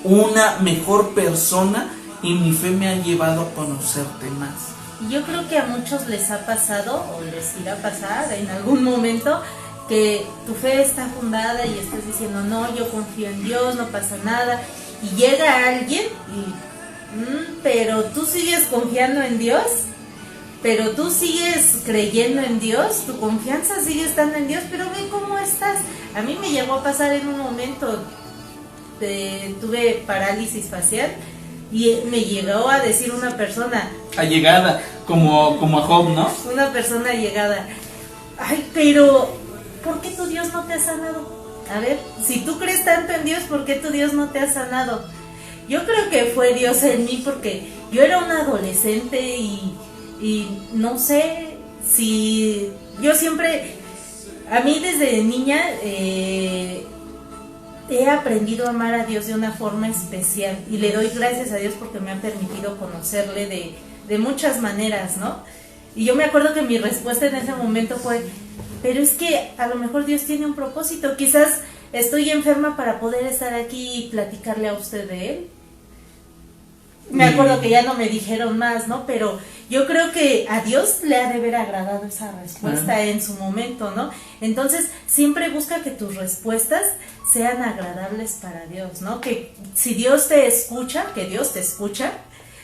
una mejor persona y mi fe me ha llevado a conocerte más. Yo creo que a muchos les ha pasado, o les irá a pasar en algún momento, que tu fe está fundada y estás diciendo, no, yo confío en Dios, no pasa nada, y llega alguien pero tú sigues confiando en Dios, pero tú sigues creyendo en Dios, tu confianza sigue estando en Dios, pero ve cómo estás. A mí me llegó a pasar en un momento, tuve parálisis facial, y me llegó a decir una persona allegada, como a Job, ¿no? Una persona allegada, ay, pero ¿por qué tu Dios no te ha sanado? a ver, si tú crees tanto en Dios, ¿por qué tu Dios no te ha sanado? Yo creo que fue Dios en mí porque yo era una adolescente y no sé si yo siempre, a mí desde niña he aprendido a amar a Dios de una forma especial y le doy gracias a Dios porque me ha permitido conocerle de muchas maneras, ¿no? Y yo me acuerdo que mi respuesta en ese momento fue, pero es que a lo mejor Dios tiene un propósito, quizás estoy enferma para poder estar aquí y platicarle a usted de Él. Me acuerdo que ya no me dijeron más, ¿no? Pero yo creo que a Dios le ha de haber agradado esa respuesta en su momento, ¿no? Entonces, siempre busca que tus respuestas sean agradables para Dios, ¿no? Que si Dios te escucha, que Dios te escucha,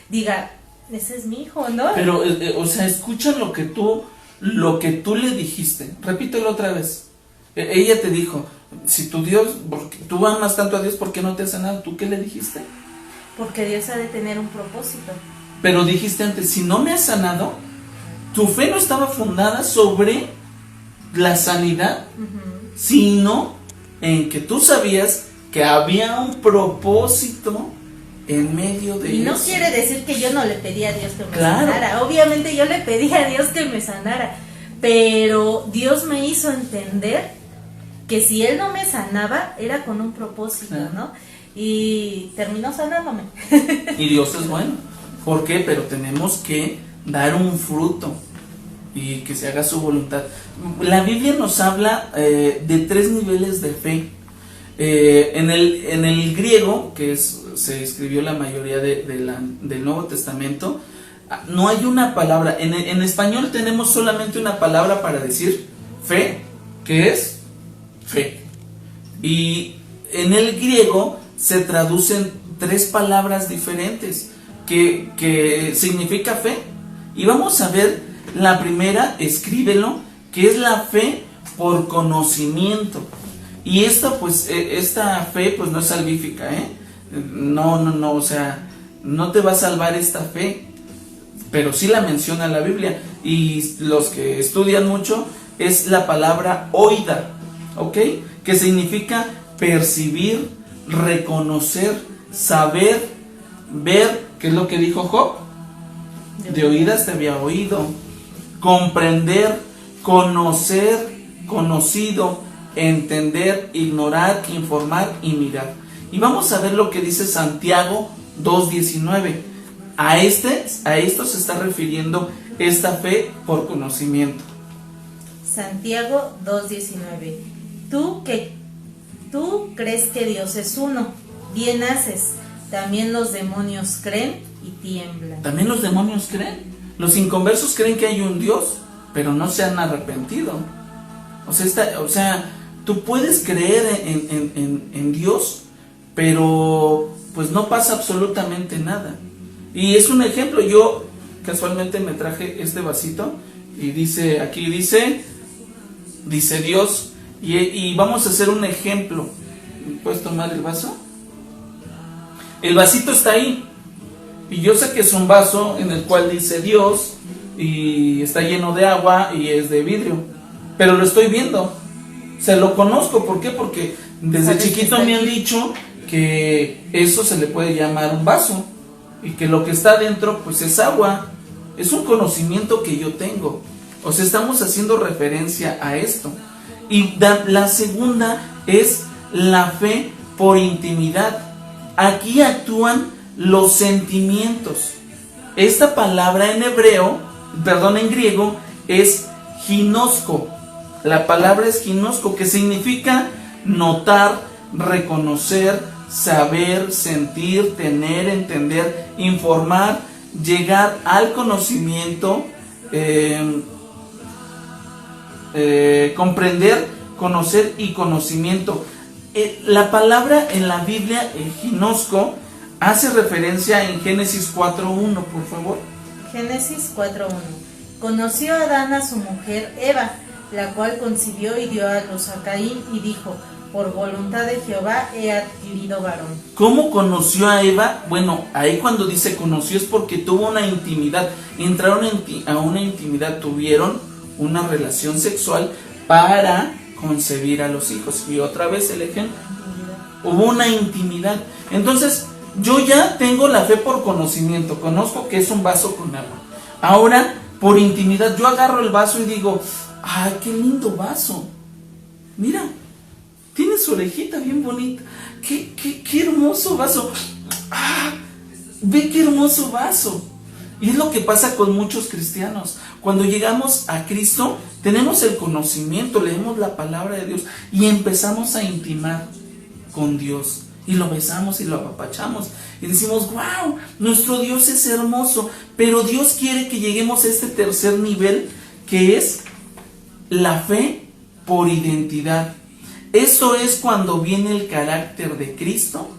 diga, ese es mi hijo, ¿no? Pero, o sea, escucha lo que tú le dijiste. Repítelo otra vez. Ella te dijo, si tu Dios, porque tú amas tanto a Dios, ¿por qué no te ha sanado? ¿Tú qué le dijiste? Porque Dios ha de tener un propósito. Pero dijiste antes, si no me has sanado, tu fe no estaba fundada sobre la sanidad, sino en que tú sabías que había un propósito en medio de y no eso. quiere decir que yo no le pedí a Dios que me sanara. Obviamente yo le pedí a Dios que me sanara, pero Dios me hizo entender que si Él no me sanaba era con un propósito, ¿no? Y terminó sanándome. Y Dios es bueno. ¿Por qué? Pero tenemos que dar un fruto y que se haga su voluntad. La Biblia nos habla de 3 niveles de fe. En el griego, que se escribió la mayoría del Nuevo Testamento, no hay una palabra. En español tenemos solamente una palabra para decir fe, que es fe. Y en el griego se traducen 3 palabras diferentes que significa fe. Y vamos a ver la primera, escríbelo, que es la fe por conocimiento. Y esta fe pues no es salvífica, no, o sea, no te va a salvar esta fe, pero sí la menciona la Biblia. Y los que estudian mucho, es la palabra oida, ¿ok? Que significa percibir, reconocer, saber, ver, ¿qué es lo que dijo Job? De oídas te había oído. Comprender, conocer, conocido, entender, ignorar, informar y mirar. Y vamos a ver lo que dice Santiago 2:19. A esto se está refiriendo esta fe por conocimiento. Santiago 2:19. Tú crees que Dios es uno, bien haces. También los demonios creen y tiemblan. También los demonios creen. Los inconversos creen que hay un Dios, pero no se han arrepentido. O sea, tú puedes creer en Dios, pero pues no pasa absolutamente nada. Y es un ejemplo. Yo casualmente me traje este vasito y dice Dios, y vamos a hacer un ejemplo. ¿Puedes tomar el vaso? El vasito está ahí y yo sé que es un vaso en el cual dice Dios y está lleno de agua y es de vidrio, pero lo estoy viendo, se lo conozco. ¿Por qué? Porque desde chiquito me han dicho que eso se le puede llamar un vaso y que lo que está dentro pues es agua. Es un conocimiento que yo tengo. O sea, estamos haciendo referencia a esto. Y la segunda es la fe por intimidad. Aquí actúan los sentimientos. Esta palabra en griego es ginosko. La palabra es ginosko, que significa notar, reconocer, saber, sentir, tener, entender, informar, llegar al conocimiento, comprender, conocer y conocimiento. La palabra en la Biblia, ginosko, hace referencia en Génesis 4:1, por favor. Génesis 4:1. Conoció Adán a su mujer Eva, la cual concibió y dio a luz a Caín, y dijo: por voluntad de Jehová he adquirido varón. ¿Cómo conoció a Eva? Bueno, ahí cuando dice conoció es porque tuvo una intimidad. Entraron a una intimidad, tuvieron una relación sexual para concebir a los hijos. Y otra vez el ejemplo. Hubo una intimidad. Entonces, yo ya tengo la fe por conocimiento. Conozco que es un vaso con agua. Ahora, por intimidad, yo agarro el vaso y digo, ¡ay, qué lindo vaso! Mira, tiene su orejita bien bonita. ¡Qué hermoso vaso! ¡Ah! ¡Ve qué hermoso vaso! Y es lo que pasa con muchos cristianos. Cuando llegamos a Cristo, tenemos el conocimiento, leemos la palabra de Dios y empezamos a intimar con Dios. Y lo besamos y lo apapachamos. Y decimos, wow, nuestro Dios es hermoso. Pero Dios quiere que lleguemos a este tercer nivel, que es la fe por identidad. Eso es cuando viene el carácter de Cristo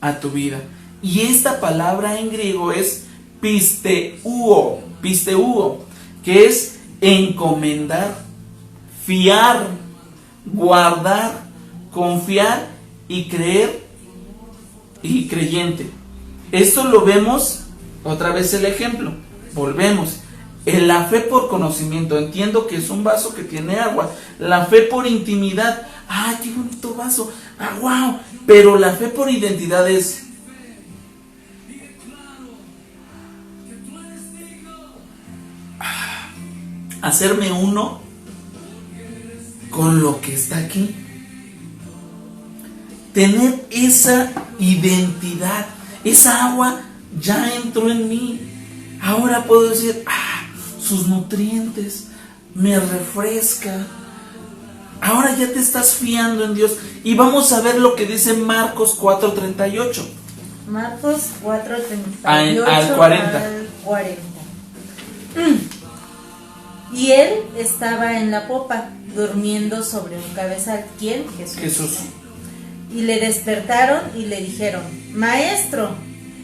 a tu vida. Y esta palabra en griego es pisteuo, que es encomendar, fiar, guardar, confiar y creer y creyente. Esto lo vemos, otra vez el ejemplo, volvemos. En la fe por conocimiento, entiendo que es un vaso que tiene agua. La fe por intimidad, ¡ay, qué bonito vaso! ¡Ah, wow! Pero la fe por identidad es hacerme uno con lo que está aquí. Tener esa identidad. Esa agua ya entró en mí. Ahora puedo decir, sus nutrientes me refresca. Ahora ya te estás fiando en Dios. Y vamos a ver lo que dice Marcos 4:38. Marcos 4:38 al 40. al 40. Y él estaba en la popa, durmiendo sobre un cabezal. ¿Quién? Jesús. Y le despertaron y le dijeron, Maestro,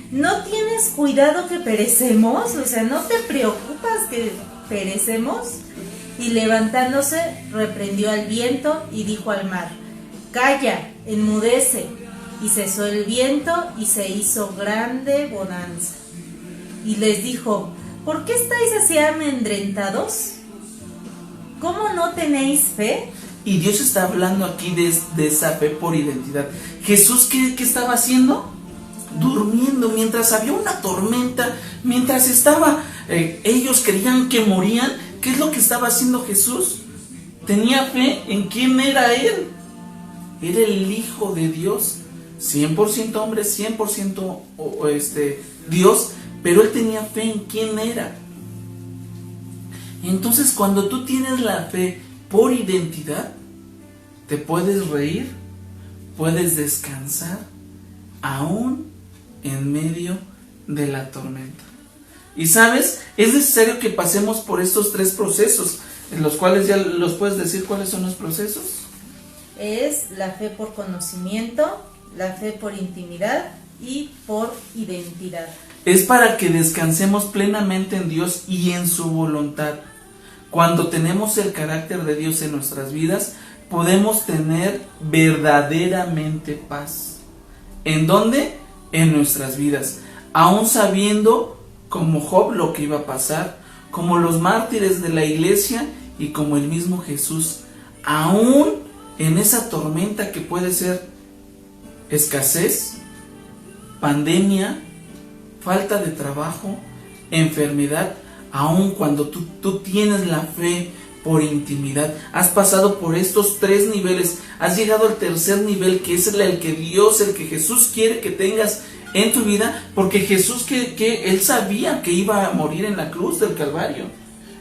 ¿no tienes cuidado que perecemos? O sea, ¿no te preocupas que perecemos? Y levantándose, reprendió al viento y dijo al mar, Calla, enmudece. Y cesó el viento y se hizo grande bonanza. Y les dijo, ¿por qué estáis así amedrentados? ¿Cómo no tenéis fe? Y Dios está hablando aquí de esa fe por identidad. Jesús, ¿qué estaba haciendo? Durmiendo, mientras había una tormenta, mientras estaba, ellos creían que morían. ¿Qué es lo que estaba haciendo Jesús? Tenía fe en quién era Él. Era el Hijo de Dios, 100% hombre, 100% Dios, pero Él tenía fe en quién era. Entonces, cuando tú tienes la fe por identidad, te puedes reír, puedes descansar, aún en medio de la tormenta. Y sabes, es necesario que pasemos por estos 3 procesos, en los cuales ya los puedes decir cuáles son los procesos. Es la fe por conocimiento, la fe por intimidad y por identidad. Es para que descansemos plenamente en Dios y en su voluntad. Cuando tenemos el carácter de Dios en nuestras vidas, podemos tener verdaderamente paz. ¿En dónde? En nuestras vidas. Aún sabiendo, como Job, lo que iba a pasar, como los mártires de la iglesia y como el mismo Jesús, aún en esa tormenta que puede ser escasez, pandemia, falta de trabajo, enfermedad, aun cuando tú tienes la fe por intimidad, has pasado por estos 3 niveles, has llegado al tercer nivel, que es el que Dios, el que Jesús quiere que tengas en tu vida, porque Jesús que Él sabía que iba a morir en la cruz del Calvario,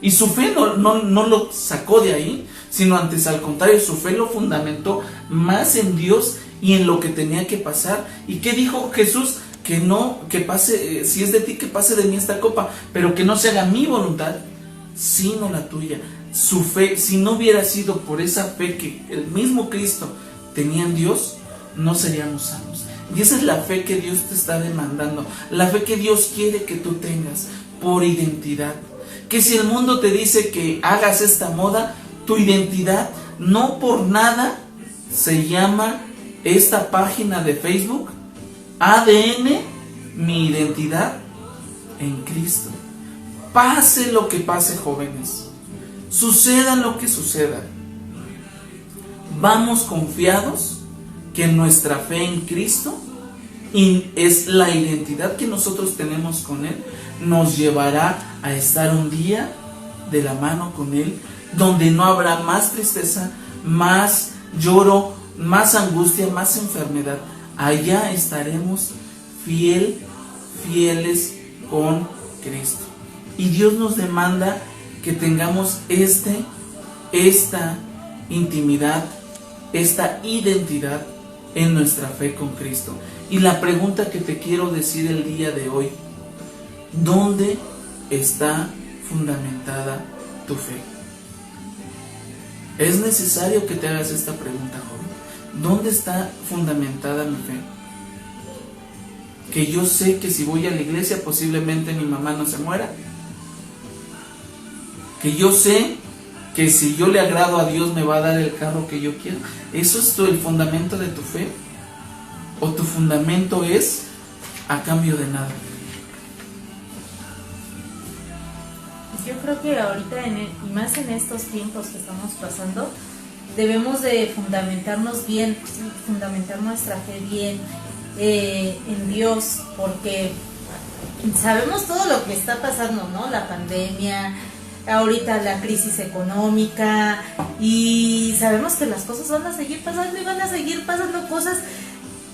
y su fe no lo sacó de ahí, sino antes al contrario, su fe lo fundamentó más en Dios y en lo que tenía que pasar. ¿Y qué dijo Jesús? Que pase, si es de ti, que pase de mí esta copa, pero que no se haga mi voluntad, sino la tuya. Su fe, si no hubiera sido por esa fe que el mismo Cristo tenía en Dios, no seríamos sanos. Y esa es la fe que Dios te está demandando, la fe que Dios quiere que tú tengas por identidad. Que si el mundo te dice que hagas esta moda, tu identidad no por nada se llama esta página de Facebook ADN, mi identidad en Cristo. Pase lo que pase, jóvenes, suceda lo que suceda, vamos confiados que nuestra fe en Cristo y es la identidad que nosotros tenemos con Él, nos llevará a estar un día de la mano con Él, donde no habrá más tristeza, más lloro, más angustia, más enfermedad. Allá estaremos fieles con Cristo. Y Dios nos demanda que tengamos esta intimidad, esta identidad en nuestra fe con Cristo. Y la pregunta que te quiero decir el día de hoy: ¿dónde está fundamentada tu fe? Es necesario que te hagas esta pregunta, joven. ¿Dónde está fundamentada mi fe? Que yo sé que si voy a la iglesia posiblemente mi mamá no se muera. Que yo sé que si yo le agrado a Dios me va a dar el carro que yo quiero. ¿Eso es el fundamento de tu fe? ¿O tu fundamento es a cambio de nada? Yo creo que ahorita, y más en estos tiempos que estamos pasando, debemos de fundamentarnos bien, fundamentar nuestra fe bien en Dios, porque sabemos todo lo que está pasando, ¿no? La pandemia, ahorita la crisis económica, y sabemos que las cosas van a seguir pasando y van a seguir pasando cosas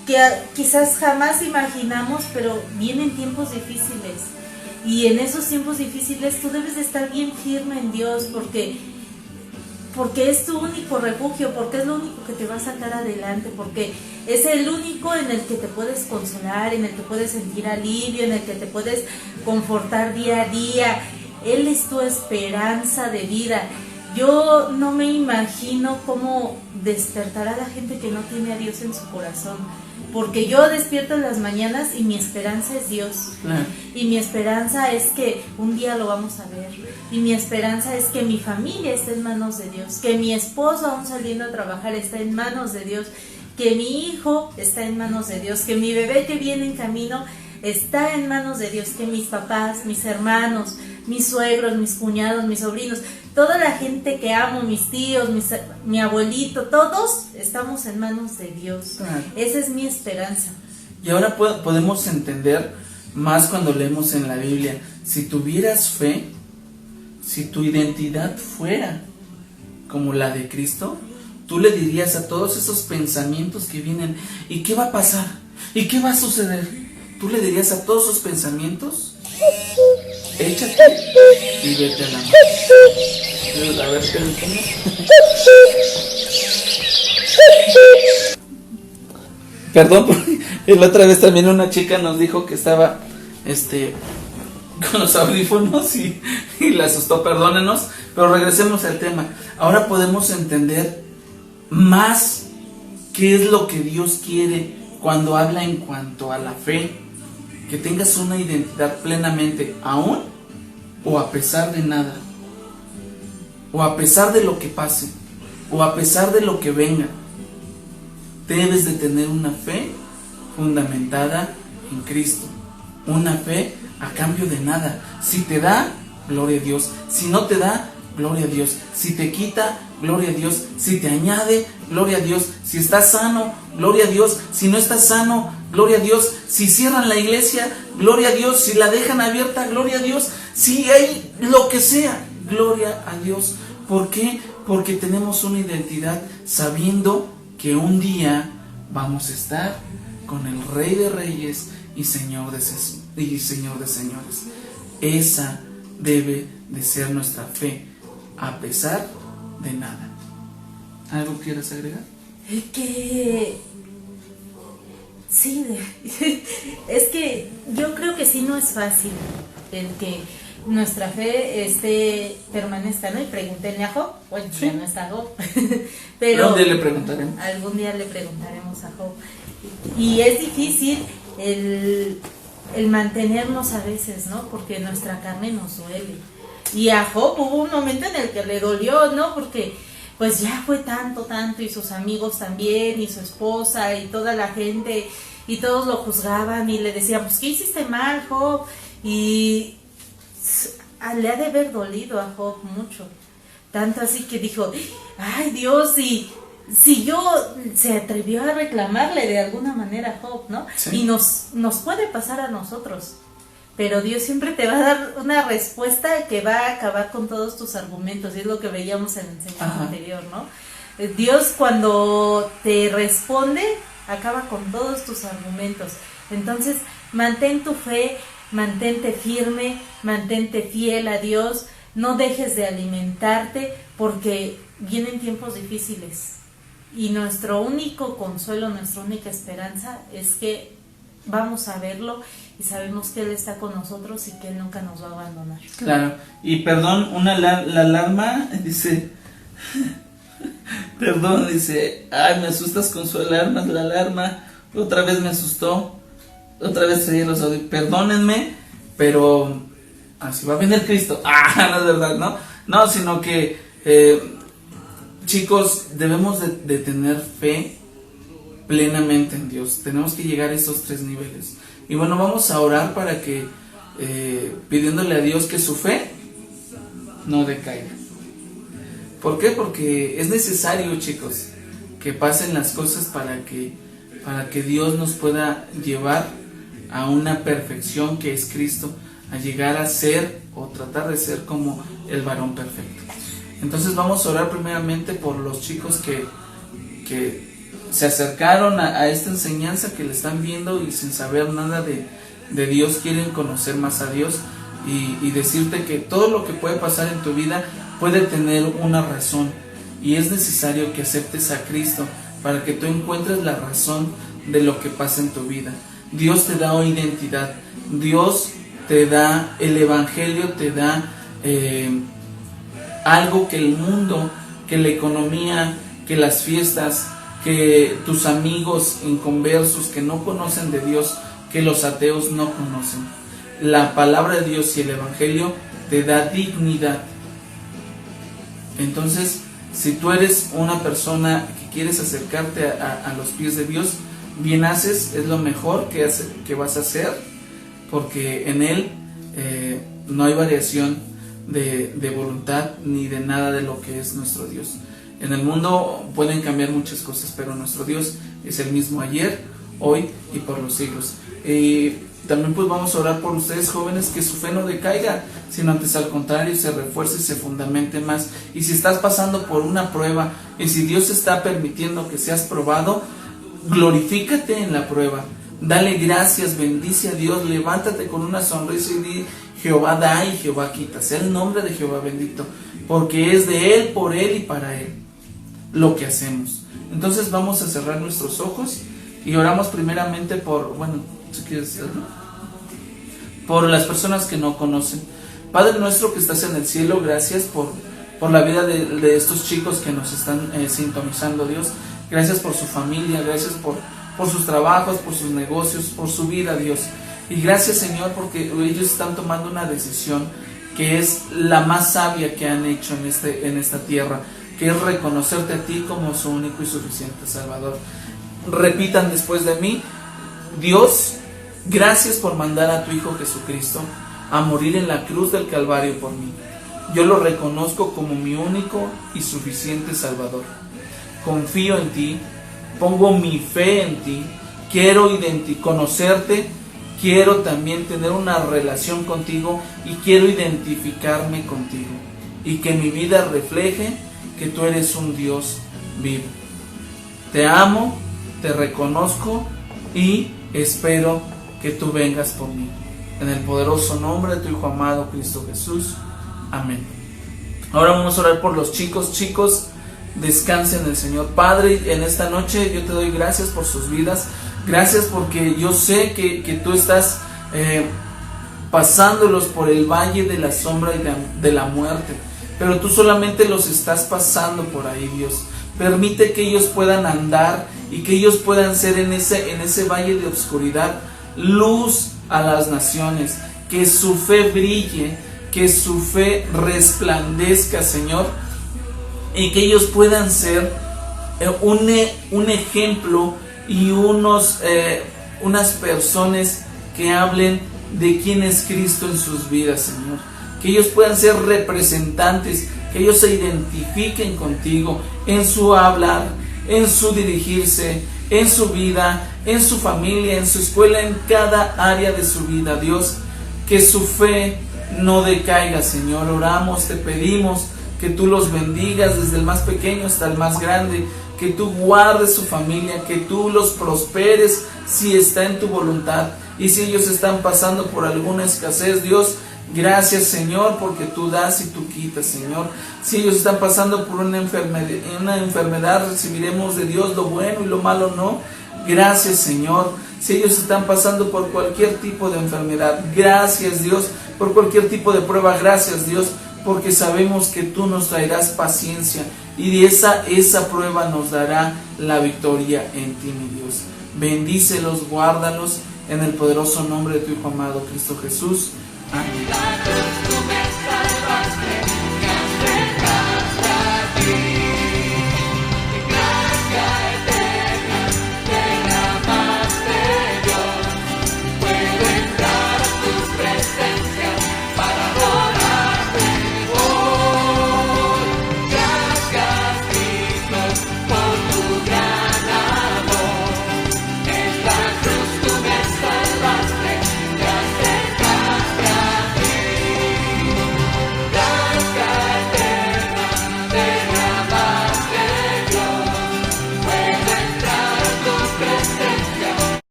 que quizás jamás imaginamos, pero vienen tiempos difíciles. Y en esos tiempos difíciles tú debes de estar bien firme en Dios, porque es tu único refugio, porque es lo único que te va a sacar adelante, porque es el único en el que te puedes consolar, en el que puedes sentir alivio, en el que te puedes confortar día a día. Él es tu esperanza de vida. Yo no me imagino cómo despertará la gente que no tiene a Dios en su corazón, porque yo despierto en las mañanas y mi esperanza es Dios. Claro. Y mi esperanza es que un día lo vamos a ver. Y mi esperanza es que mi familia esté en manos de Dios, que mi esposo, aún saliendo a trabajar, está en manos de Dios, que mi hijo está en manos de Dios, que mi bebé que viene en camino está en manos de Dios, que mis papás, mis hermanos, mis suegros, mis cuñados, mis sobrinos, toda la gente que amo, mis tíos, mi abuelito, todos estamos en manos de Dios. Claro. Esa es mi esperanza. Y ahora podemos entender más cuando leemos en la Biblia: si tuvieras fe, si tu identidad fuera como la de Cristo, tú le dirías a todos esos pensamientos que vienen: ¿y qué va a pasar? ¿Y qué va a suceder? Tú le dirías a todos esos pensamientos: échate y vete a la mar. A ver, ¿qué? Perdón, la otra vez también una chica nos dijo que estaba con los audífonos y le asustó, perdónenos, pero regresemos al tema. Ahora podemos entender más qué es lo que Dios quiere cuando habla en cuanto a la fe. Que tengas una identidad plenamente, aún o a pesar de nada, o a pesar de lo que pase, o a pesar de lo que venga. Debes de tener una fe fundamentada en Cristo, una fe a cambio de nada. Si te da, gloria a Dios. Si no te da, gloria a Dios. Si te quita, gloria a Dios. Si te añade, gloria a Dios. Si estás sano, gloria a Dios. Si no estás sano, gloria a Dios. Si cierran la iglesia, gloria a Dios. Si la dejan abierta, gloria a Dios. Si hay lo que sea, gloria a Dios. ¿Por qué? Porque tenemos una identidad sabiendo que un día vamos a estar con el Rey de Reyes y Señor de Señores. Esa debe de ser nuestra fe, a pesar de nada. ¿Algo quieres agregar? Que sí, es que yo creo que sí, no es fácil el que nuestra fe permanezca, ¿no? Y pregúntenle a Job, bueno, sí. Ya no está Job, pero algún día le preguntaremos. Algún día le preguntaremos a Job. Y es difícil el mantenernos a veces, ¿no? Porque nuestra carne nos duele. Y a Job hubo un momento en el que le dolió, ¿no? Porque pues ya fue tanto, y sus amigos también, y su esposa, y toda la gente, y todos lo juzgaban, y le decían, pues, ¿qué hiciste mal, Job? Y le ha de haber dolido a Job mucho. Tanto así que dijo, ay Dios, y siguió, se atrevió a reclamarle de alguna manera a Job, ¿no? Sí. Y nos puede pasar a nosotros. Pero Dios siempre te va a dar una respuesta que va a acabar con todos tus argumentos, y es lo que veíamos en la enseñanza anterior, ¿no? Dios, cuando te responde, acaba con todos tus argumentos. Entonces, mantén tu fe, mantente firme, mantente fiel a Dios, no dejes de alimentarte, porque vienen tiempos difíciles. Y nuestro único consuelo, nuestra única esperanza es que vamos a verlo y sabemos que Él está con nosotros y que Él nunca nos va a abandonar. Claro, y perdón, la alarma dice, perdón, dice, ay, me asustas con su alarma, la alarma, otra vez me asustó, otra vez traía los audios, perdónenme, pero así va a venir Cristo, no es verdad, no, sino que, chicos, debemos de tener fe plenamente en Dios. Tenemos que llegar a esos 3 niveles. Y bueno, vamos a orar para que, pidiéndole a Dios que su fe no decaiga. ¿Por qué? Porque es necesario, chicos, que pasen las cosas para que Dios nos pueda llevar a una perfección que es Cristo, a llegar a ser o tratar de ser como el varón perfecto. Entonces vamos a orar primeramente por los chicos que se acercaron a esta enseñanza, que le están viendo y sin saber nada de Dios quieren conocer más a Dios, y decirte que todo lo que puede pasar en tu vida puede tener una razón, y es necesario que aceptes a Cristo para que tú encuentres la razón de lo que pasa en tu vida. Dios te da identidad, Dios te da el evangelio, te da algo que el mundo, que la economía, que las fiestas, que tus amigos inconversos que no conocen de Dios, que los ateos no conocen. La palabra de Dios y el evangelio te da dignidad. Entonces, si tú eres una persona que quieres acercarte a los pies de Dios, bien haces, es lo mejor que vas a hacer, porque en Él no hay variación de voluntad ni de nada de lo que es nuestro Dios. En el mundo pueden cambiar muchas cosas, pero nuestro Dios es el mismo ayer, hoy y por los siglos. Y también pues vamos a orar por ustedes, jóvenes, que su fe no decaiga, sino antes al contrario se refuerce y se fundamente más. Y si estás pasando por una prueba, y si Dios está permitiendo que seas probado, glorifícate en la prueba, dale gracias, bendice a Dios, levántate con una sonrisa y di: Jehová da y Jehová quita. Sea el nombre de Jehová bendito, porque es de Él, por Él y para Él lo que hacemos. Entonces vamos a cerrar nuestros ojos y oramos primeramente por, bueno, si quieres, por las personas que no conocen. Padre nuestro que estás en el cielo, gracias por la vida de estos chicos que nos están sintonizando, Dios. Gracias por su familia, gracias por sus trabajos, por sus negocios, por su vida, Dios. Y gracias, Señor, porque ellos están tomando una decisión que es la más sabia que han hecho en esta tierra, que es reconocerte a ti como su único y suficiente Salvador. Repitan después de mí: Dios, gracias por mandar a tu Hijo Jesucristo a morir en la cruz del Calvario por mí. Yo lo reconozco como mi único y suficiente Salvador. Confío en ti, pongo mi fe en ti, quiero conocerte, quiero también tener una relación contigo y quiero identificarme contigo, y que mi vida refleje que tú eres un Dios vivo. Te amo, te reconozco y espero que tú vengas por mí. En el poderoso nombre de tu Hijo amado Cristo Jesús. Amén. Ahora vamos a orar por los chicos. Chicos, descansen en el Señor. Padre, en esta noche yo te doy gracias por sus vidas. Gracias porque yo sé que tú estás pasándolos por el valle de la sombra y de la muerte, pero tú solamente los estás pasando por ahí, Dios. Permite que ellos puedan andar y que ellos puedan ser en ese valle de oscuridad luz a las naciones, que su fe brille, que su fe resplandezca, Señor, y que ellos puedan ser un ejemplo y unas personas que hablen de quién es Cristo en sus vidas, Señor. Que ellos puedan ser representantes, que ellos se identifiquen contigo en su hablar, en su dirigirse, en su vida, en su familia, en su escuela, en cada área de su vida, Dios. Que su fe no decaiga, Señor. Oramos, te pedimos que tú los bendigas desde el más pequeño hasta el más grande, que tú guardes su familia, que tú los prosperes si está en tu voluntad. Y si ellos están pasando por alguna escasez, Dios, gracias, Señor, porque tú das y tú quitas, Señor. Si ellos están pasando por una enfermedad, recibiremos de Dios lo bueno y lo malo no. Gracias, Señor. Si ellos están pasando por cualquier tipo de enfermedad, gracias, Dios, por cualquier tipo de prueba, gracias, Dios, porque sabemos que tú nos traerás paciencia y esa prueba nos dará la victoria en ti, mi Dios. Bendícelos, guárdalos en el poderoso nombre de tu Hijo amado Cristo Jesús. Amén.